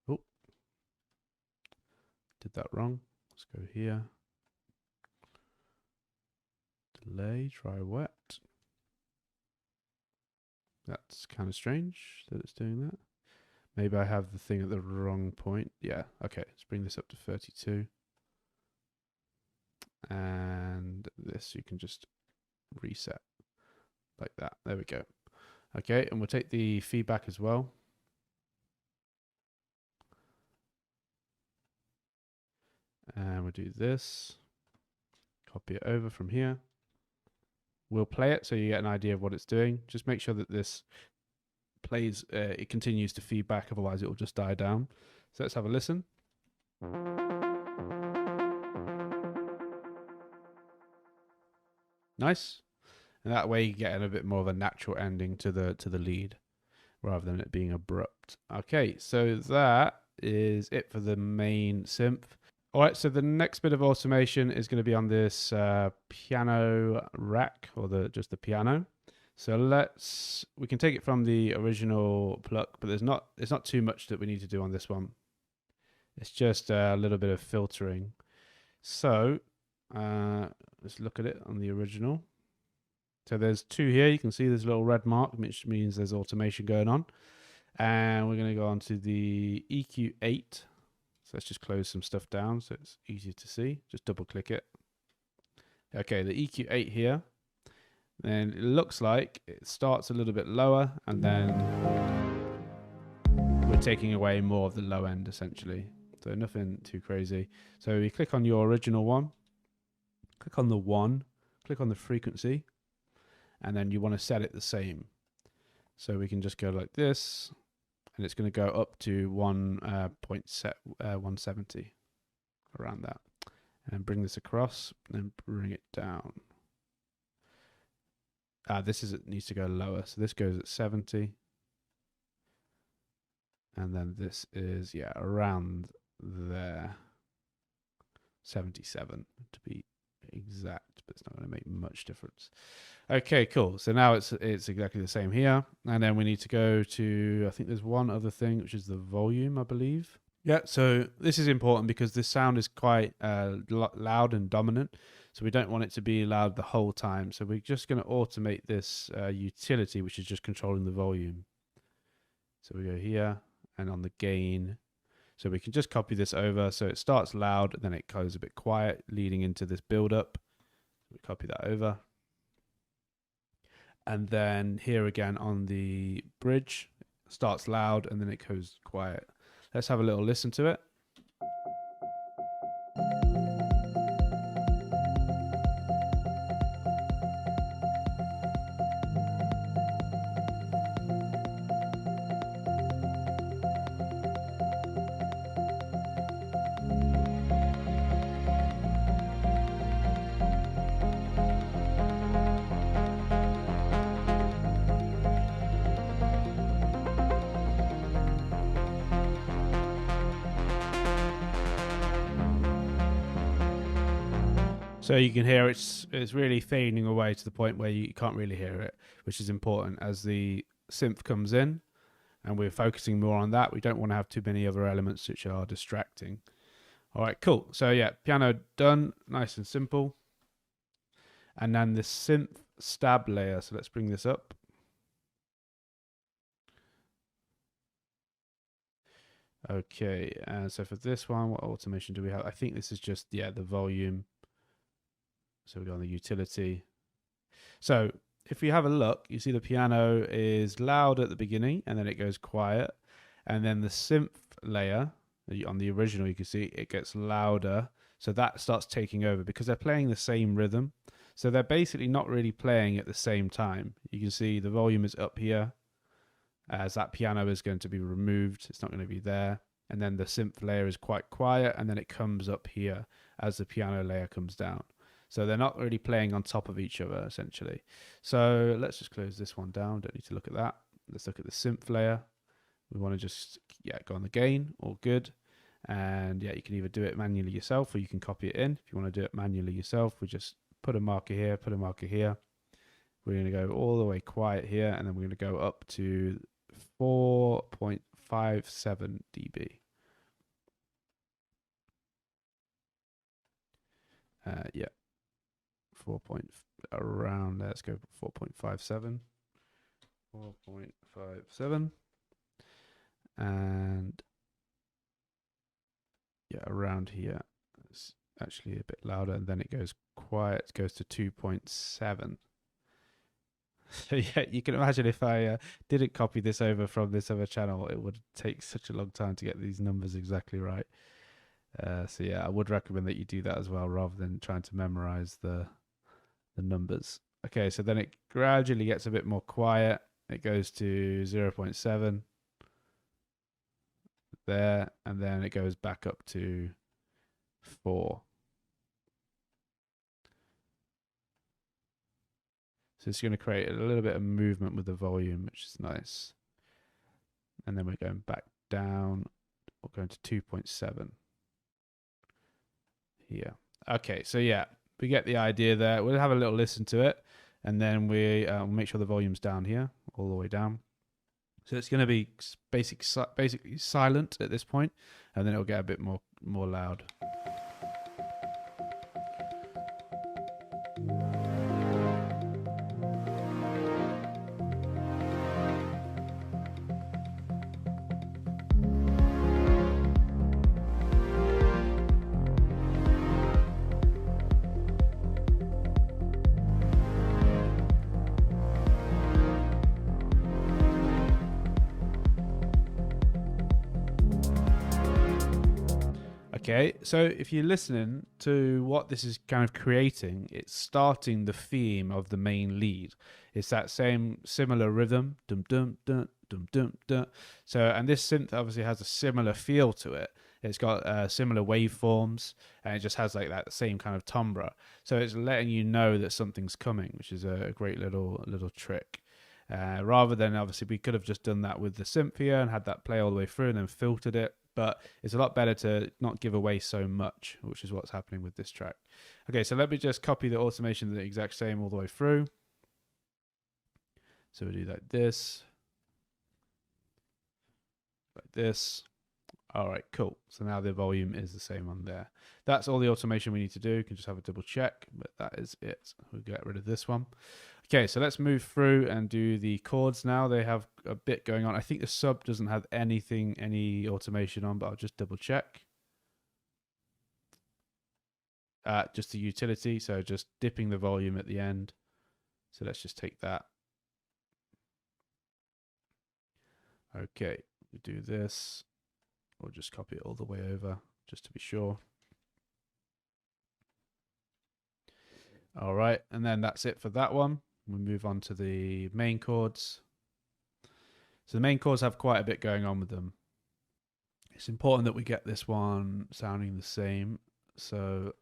Oh, did that wrong. Let's go here. Delay, dry wet. That's kind of strange that it's doing that. Maybe I have the thing at the wrong point. Yeah, okay, let's bring this up to 32. And this you can just reset like that. There we go. Okay, and we'll take the feedback as well. And we'll do this. Copy it over from here. We'll play it so you get an idea of what it's doing. Just make sure that this plays, it continues to feedback, otherwise it will just die down. So let's have a listen. Nice. And that way you get a bit more of a natural ending to the lead rather than it being abrupt. Okay, so that is it for the main synth. All right, so the next bit of automation is going to be on this piano rack, or just the piano. So we can take it from the original pluck, but it's not too much that we need to do on this one. It's just a little bit of filtering. So let's look at it on the original. So there's two here. You can see there's a little red mark, which means there's automation going on. And we're going to go on to the EQ8. So let's just close some stuff down so it's easier to see. Just double click it. Okay, the EQ8 here. Then it looks like it starts a little bit lower, and then we're taking away more of the low end essentially. So nothing too crazy. So you click on your original one, click on the 1, click on the frequency, and then you want to set it the same. So we can just go like this, and it's going to go up to 170, around that. And bring this across, and bring it down. It needs to go lower. So this goes at 70. And then this is, yeah, around there. 77 to be exact, but it's not going to make much difference. Okay, cool. So now it's exactly the same here. And then we need to go to, I think there's one other thing, which is the volume, I believe. Yeah, so this is important because this sound is quite loud and dominant. So we don't want it to be loud the whole time. So we're just going to automate this utility, which is just controlling the volume. So we go here and on the gain. So we can just copy this over. So it starts loud, then it goes a bit quiet, leading into this build up. We copy that over. And then here again on the bridge, starts loud and then it goes quiet. Let's have a little listen to it. So you can hear it's really fading away to the point where you can't really hear it, which is important as the synth comes in and we're focusing more on that. We don't want to have too many other elements which are distracting. All right, cool. So yeah, piano done, nice and simple. And then the synth stab layer. So let's bring this up. Okay, and so for this one, what automation do we have? I think this is just, yeah, the volume. So we go on the utility. So if we have a look, you see the piano is loud at the beginning and then it goes quiet. And then the synth layer on the original, you can see it gets louder. So that starts taking over because they're playing the same rhythm. So they're basically not really playing at the same time. You can see the volume is up here as that piano is going to be removed. It's not going to be there. And then the synth layer is quite quiet and then it comes up here as the piano layer comes down. So they're not really playing on top of each other, essentially. So let's just close this one down. Don't need to look at that. Let's look at the synth layer. We want to just, yeah, go on the gain, all good. And yeah, you can either do it manually yourself or you can copy it in. If you want to do it manually yourself, we just put a marker here, put a marker here. We're going to go all the way quiet here, and then we're going to go up to 4.57 dB. Yeah, 4 point around. Let's go 4.57. 4.57, and yeah, around here. It's actually a bit louder, and then it goes quiet. It goes to 2.7. So yeah, you can imagine if I didn't copy this over from this other channel, it would take such a long time to get these numbers exactly right. So yeah, I would recommend that you do that as well, rather than trying to memorize the numbers. Okay, so then it gradually gets a bit more quiet. It goes to 0.7 there, and then it goes back up to 4. So it's going to create a little bit of movement with the volume, which is nice. And then we're going back down. We're going to 2.7 here. Okay, so yeah, we get the idea there. We'll have a little listen to it, and then we'll make sure the volume's down here, all the way down. So it's going to be basically silent at this point, and then it'll get a bit more loud. Okay, so if you're listening to what this is kind of creating, it's starting the theme of the main lead. It's that similar rhythm, dum dum dum dum dum dum. So, and this synth obviously has a similar feel to it. It's got similar waveforms, and it just has like that same kind of timbre. So it's letting you know that something's coming, which is a great little trick. Rather than, obviously, we could have just done that with the Cynthia and had that play all the way through and then filtered it. But it's a lot better to not give away so much, which is what's happening with this track. Okay, so let me just copy the automation the exact same all the way through. So we do like this. Like this. All right, cool. So now the volume is the same on there. That's all the automation we need to do. You can just have a double check, but that is it. We'll get rid of this one. Okay, so let's move through and do the chords now. They have a bit going on. I think the sub doesn't have any automation on, but I'll just double check. Just the utility, so just dipping the volume at the end. So let's just take that. Okay, we do this. We'll just copy it all the way over, just to be sure. All right, and then that's it for that one. We move on to the main chords. So the main chords have quite a bit going on with them. It's important that we get this one sounding the same. So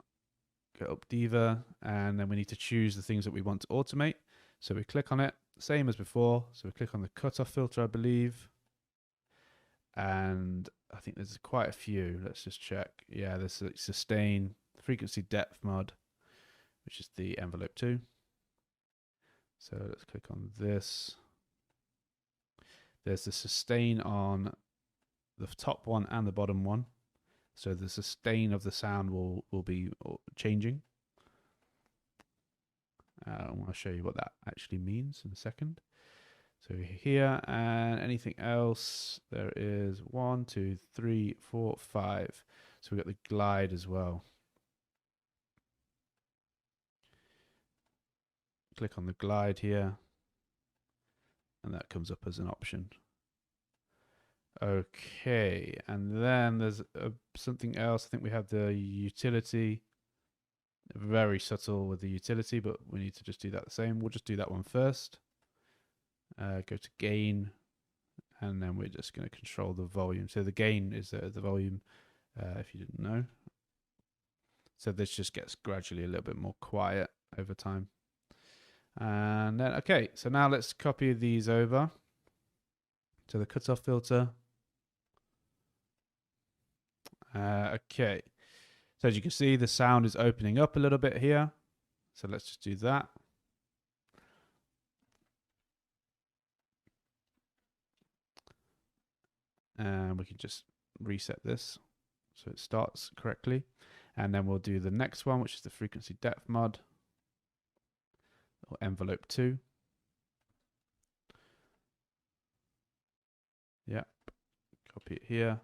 go up Diva, and then we need to choose the things that we want to automate. So we click on it, same as before. So we click on the cutoff filter, I believe. And I think there's quite a few. Let's just check. Yeah, there's a sustain, frequency depth mod, which is the envelope 2. So let's click on this. There's the sustain on the top one and the bottom one. So the sustain of the sound will be changing. I want to show you what that actually means in a second. So here, and anything else, there is 1, 2, 3, 4, 5. So we've got the glide as well. Click on the glide here, and that comes up as an option. Okay, and then there's something else. I think we have the utility. Very subtle with the utility, but we need to just do that the same. We'll just do that one first. Go to gain, and then we're just going to control the volume. So the gain is the volume, if you didn't know. So this just gets gradually a little bit more quiet over time. And then, okay, so now let's copy these over to the cutoff filter. Okay. So as you can see, the sound is opening up a little bit here. So let's just do that. And we can just reset this so it starts correctly. And then we'll do the next one, which is the frequency depth mod, or envelope 2. Yep. Copy it here.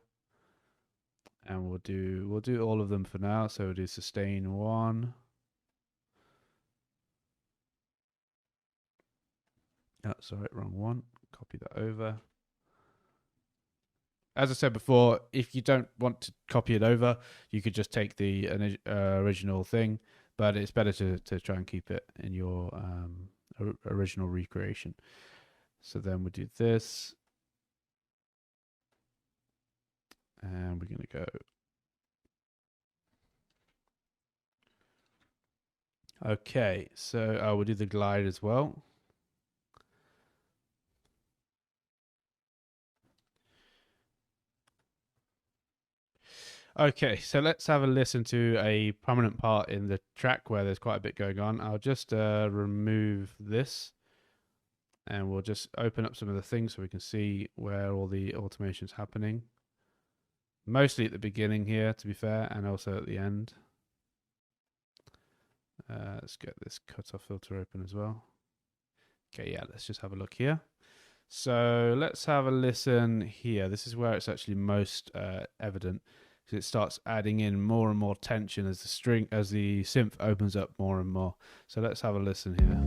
And we'll do all of them for now. So we'll do sustain 1. Oh, sorry, wrong one. Copy that over. As I said before, if you don't want to copy it over, you could just take the original thing, but it's better to try and keep it in your original recreation. So then we'll do this. And we're going to go. Okay, so we'll do the glide as well. Okay, so let's have a listen to a prominent part in the track where there's quite a bit going on. I'll just remove this and we'll just open up some of the things so we can see where all the automation's happening. Mostly at the beginning here, to be fair, and also at the end. Let's get this cutoff filter open as well. Okay, yeah, let's just have a look here. So let's have a listen here. This is where it's actually most evident, because it starts adding in more and more tension as the synth opens up more and more. So let's have a listen here.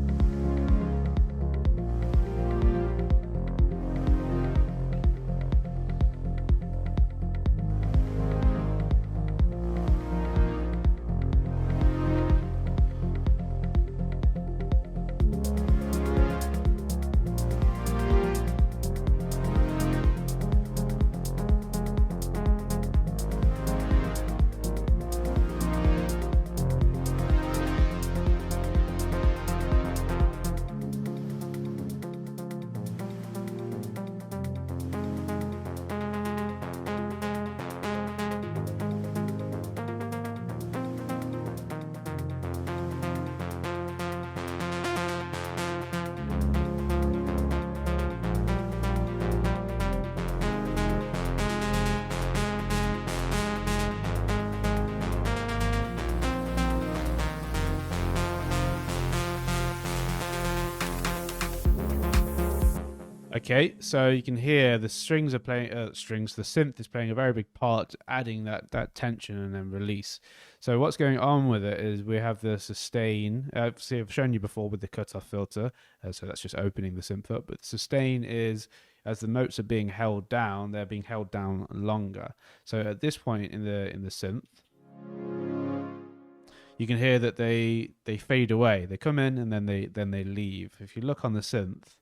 Okay, so you can hear the strings are playing. The synth is playing a very big part, adding that tension and then release. So what's going on with it is we have the sustain. See, I've shown you before with the cutoff filter, so that's just opening the synth up. But sustain is as the notes are being held down, they're being held down longer. So at this point in the synth, you can hear that they fade away. They come in and then they leave. If you look on the synth.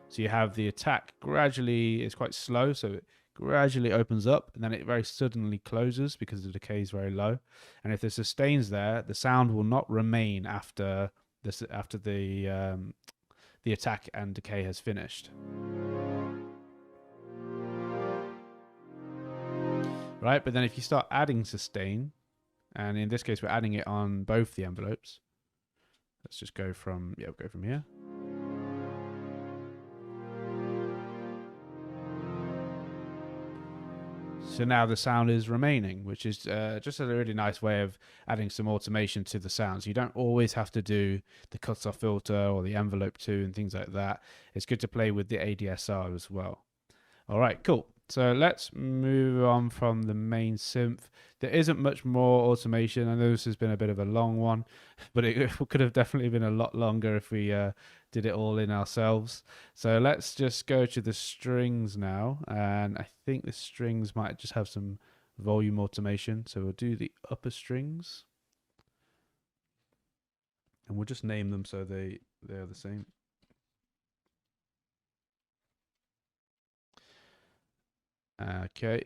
So you have the attack gradually, it's quite slow, so it gradually opens up and then it very suddenly closes because the decay is very low. And if the sustain's there, the sound will not remain after the attack and decay has finished. Right, but then if you start adding sustain, and in this case we're adding it on both the envelopes. Let's just go from here. So now the sound is remaining, which is just a really nice way of adding some automation to the sounds. You don't always have to do the cutoff filter or the envelope 2 and things like that. It's good to play with the ADSR as well. All right, cool. So let's move on from the main synth. There isn't much more automation. I know this has been a bit of a long one, but it could have definitely been a lot longer if we did it all in ourselves. So let's just go to the strings now. And I think the strings might just have some volume automation. So we'll do the upper strings. And we'll just name them so they are the same. Okay.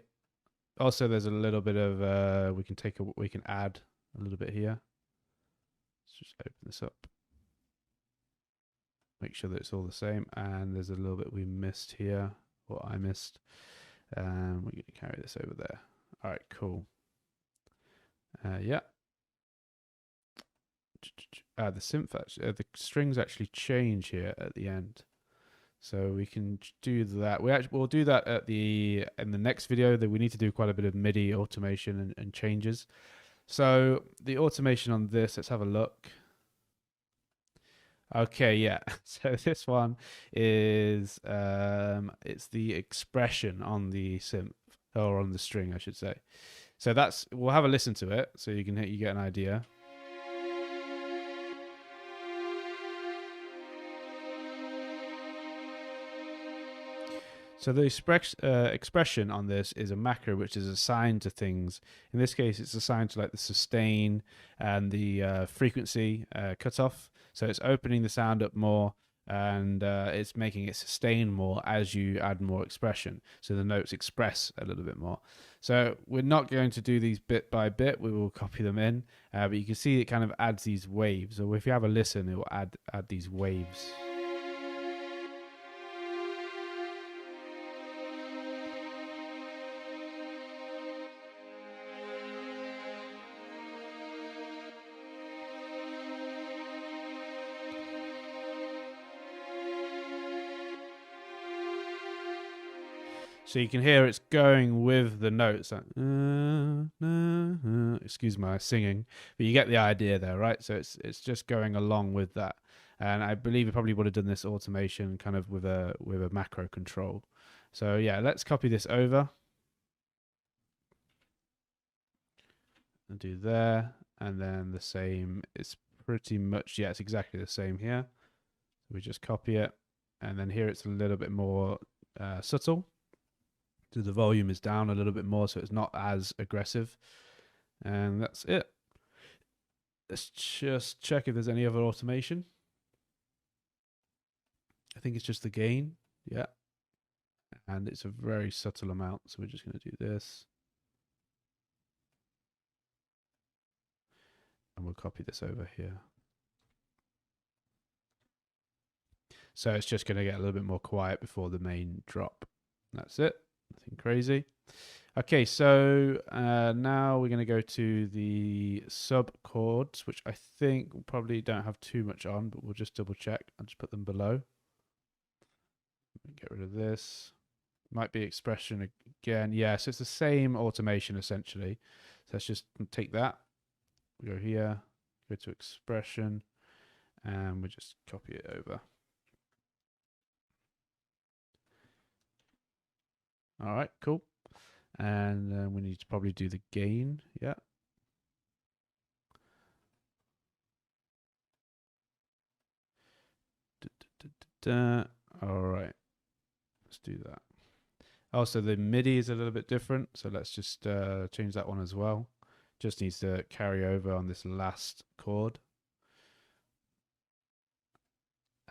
Also, there's a little bit of we can add a little bit here. Let's just open this up. Make sure that it's all the same. And there's a little bit we missed here, or I missed. We're going to carry this over there. All right, cool. Yeah. The synth actually, the strings actually change here at the end, so we can do that. We'll do that in the next video. That we need to do quite a bit of MIDI automation and changes. So the automation on this, let's have a look. Okay, yeah. So this one is it's the expression on the synth, or on the string, I should say. So we'll have a listen to it so you get an idea. So the expression on this is a macro which is assigned to things. In this case, it's assigned to like the sustain and the frequency cutoff. So it's opening the sound up more, and it's making it sustain more as you add more expression. So the notes express a little bit more. So we're not going to do these bit by bit. We will copy them in, but you can see it kind of adds these waves. Or if you have a listen, it will add these waves. So you can hear it's going with the notes. Like, excuse my singing, but you get the idea there, right? So it's just going along with that. And I believe you probably would have done this automation kind of with a macro control. So yeah, let's copy this over and do there, and then the same. It's pretty much, yeah, it's exactly the same here. We just copy it, and then here it's a little bit more subtle. So the volume is down a little bit more, so it's not as aggressive. And that's it. Let's just check if there's any other automation. I think it's just the gain. Yeah. And it's a very subtle amount, so we're just going to do this. And we'll copy this over here. So it's just going to get a little bit more quiet before the main drop. That's it. Nothing crazy. Okay, so now we're going to go to the sub chords, which I think we probably don't have too much on, but we'll just double check. I'll just put them below. Get rid of this. Might be expression again. Yeah, so it's the same automation essentially. So let's just take that. We go here, go to expression, and we just copy it over. All right, cool. And then we need to probably do the gain. Yeah. All right. Let's do that. Also, the MIDI is a little bit different. So let's just change that one as well. Just needs to carry over on this last chord.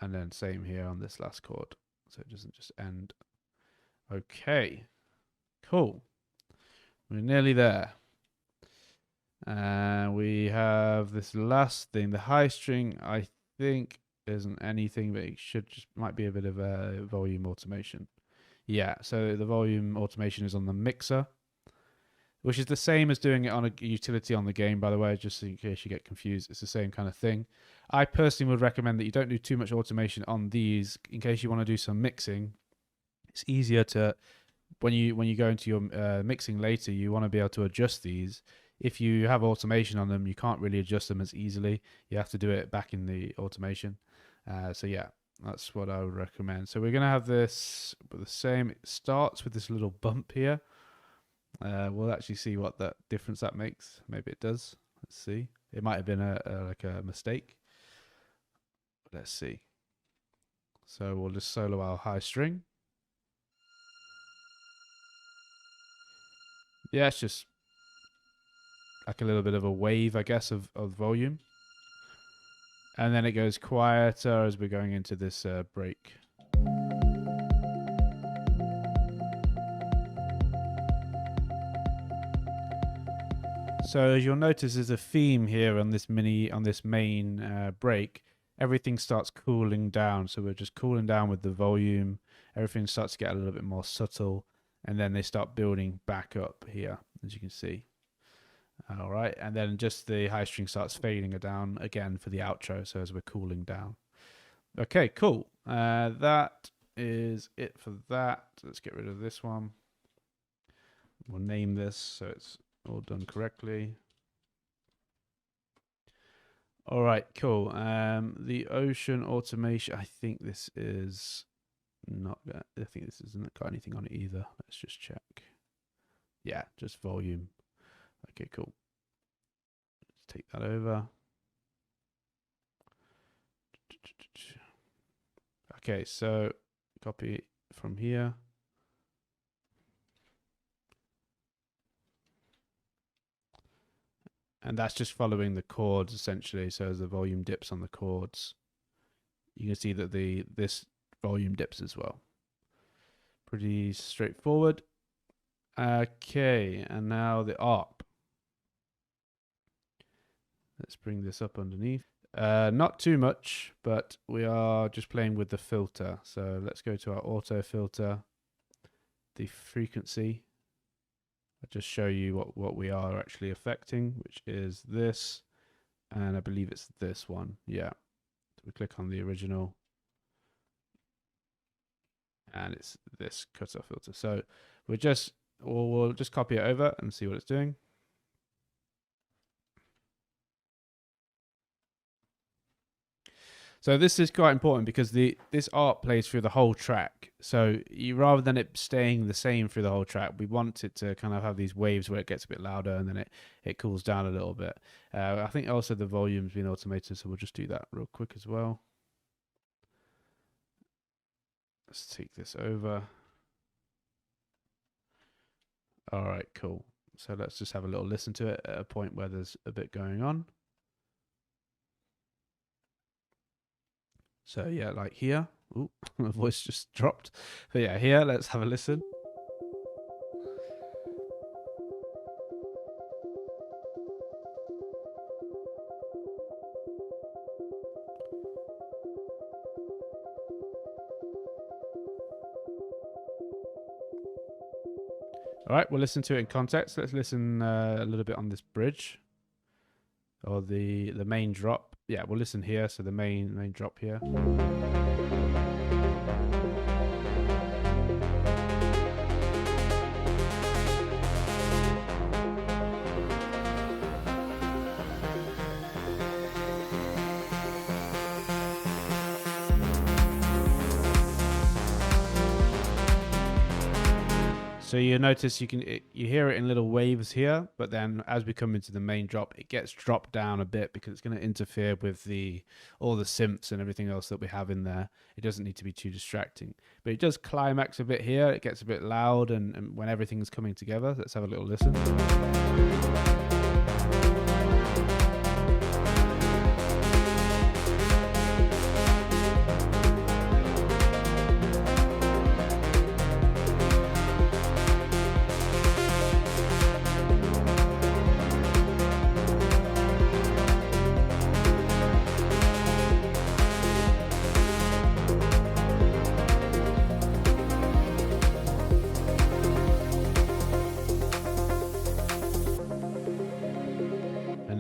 And then same here on this last chord. So it doesn't just end. Okay. Cool. We're nearly there. And we have this last thing. The high string, I think, isn't anything, but it might be a bit of a volume automation. Yeah, so the volume automation is on the mixer, which is the same as doing it on a utility on the game, by the way, just in case you get confused. It's the same kind of thing. I personally would recommend that you don't do too much automation on these in case you want to do some mixing. It's easier to, when you go into your mixing later, you want to be able to adjust these. If you have automation on them, you can't really adjust them as easily. You have to do it back in the automation. So yeah, that's what I would recommend. So we're going to have this, but the same. It starts with this little bump here. We'll actually see what that difference that makes. Maybe it does. Let's see. It might have been like a mistake. Let's see. So we'll just solo our high string. Yeah, it's just like a little bit of a wave, I guess, of volume. And then it goes quieter as we're going into this break. So as you'll notice, there's a theme here on this main break. Everything starts cooling down. So we're just cooling down with the volume. Everything starts to get a little bit more subtle. and then they start building back up here, as you can see. All right, and then just the high string starts fading down again for the outro, so as we're cooling down. Okay, cool. That is it for that. Let's get rid of this one. We'll name this so it's all done correctly. All right, cool. The ocean automation, I think this is not, I think this isn't got anything on it either. Let's just check. Yeah, just volume. Okay, cool. Let's take that over. Okay, so copy from here. And that's just following the chords essentially. So as the volume dips on the chords, you can see that this volume dips as well. Pretty straightforward. Okay, and now the ARP. Let's bring this up underneath. Not too much, but we are just playing with the filter. So let's go to our auto filter, the frequency. I'll just show you what we are actually affecting, which is this, and I believe it's this one. Yeah. So we click on the original, and it's this cutoff filter. So we'll just copy it over and see what it's doing. So this is quite important because this ARP plays through the whole track. So rather than it staying the same through the whole track, we want it to kind of have these waves where it gets a bit louder and then it cools down a little bit. I think also the volume's been automated, so we'll just do that real quick as well. Let's take this over. All right, cool. So let's just have a little listen to it at a point where there's a bit going on. So yeah, like here. Ooh, my voice just dropped. But yeah, here, let's have a listen. All right, we'll listen to it in context. Let's listen a little bit on this bridge or the main drop. Yeah, we'll listen here. So the main drop here. So you notice you hear it in little waves here, but then as we come into the main drop, it gets dropped down a bit because it's going to interfere with all the synths and everything else that we have in there. It doesn't need to be too distracting, but it does climax a bit here. It gets a bit loud, and when everything's coming together, let's have a little listen.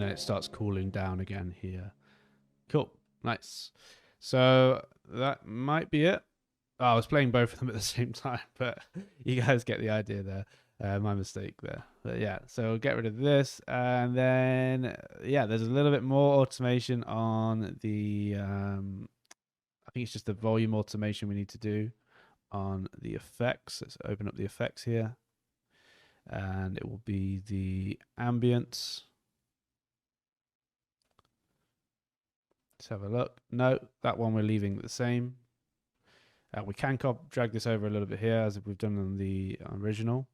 It starts cooling down again here. Cool. Nice. So that might be it. Oh, I was playing both of them at the same time, but you guys get the idea there. My mistake there. But yeah, so we'll get rid of this. And then, yeah, there's a little bit more automation on the, I think it's just the volume automation we need to do on the effects. Let's open up the effects here. And it will be the ambience. Let's have a look. No, that one we're leaving the same. We can drag this over a little bit here as we've done on the original.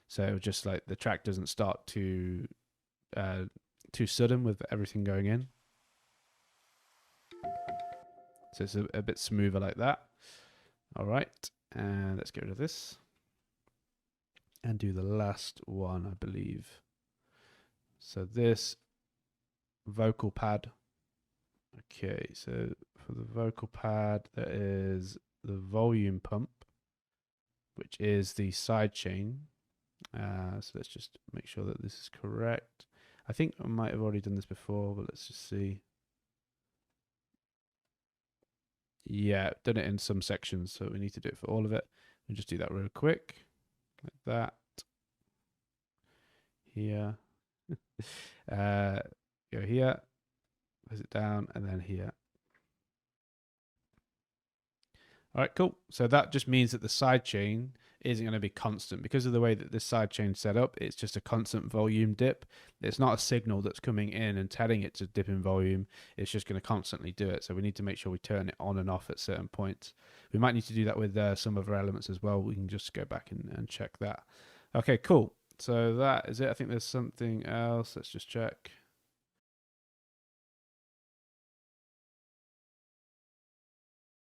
So just like the track doesn't start too sudden with everything going in. So it's a bit smoother like that. All right, and let's get rid of this. And do the last one, I believe. So this vocal pad. Okay, so for the vocal pad, there is the volume pump. which is the side chain. So let's just make sure that this is correct. I think I might have already done this before, but let's just see. Yeah, done it in some sections, so we need to do it for all of it. We'll just do that real quick, like that. Here. Go here, close it down, and then here. All right, cool. So that just means that the side chain isn't going to be constant because of the way that this side chain's set up. It's just a constant volume dip. It's not a signal that's coming in and telling it to dip in volume. It's just going to constantly do it. So we need to make sure we turn it on and off at certain points. We might need to do that with some other elements as well. We can just go back and check that. Okay, cool. So that is it. I think there's something else. Let's just check.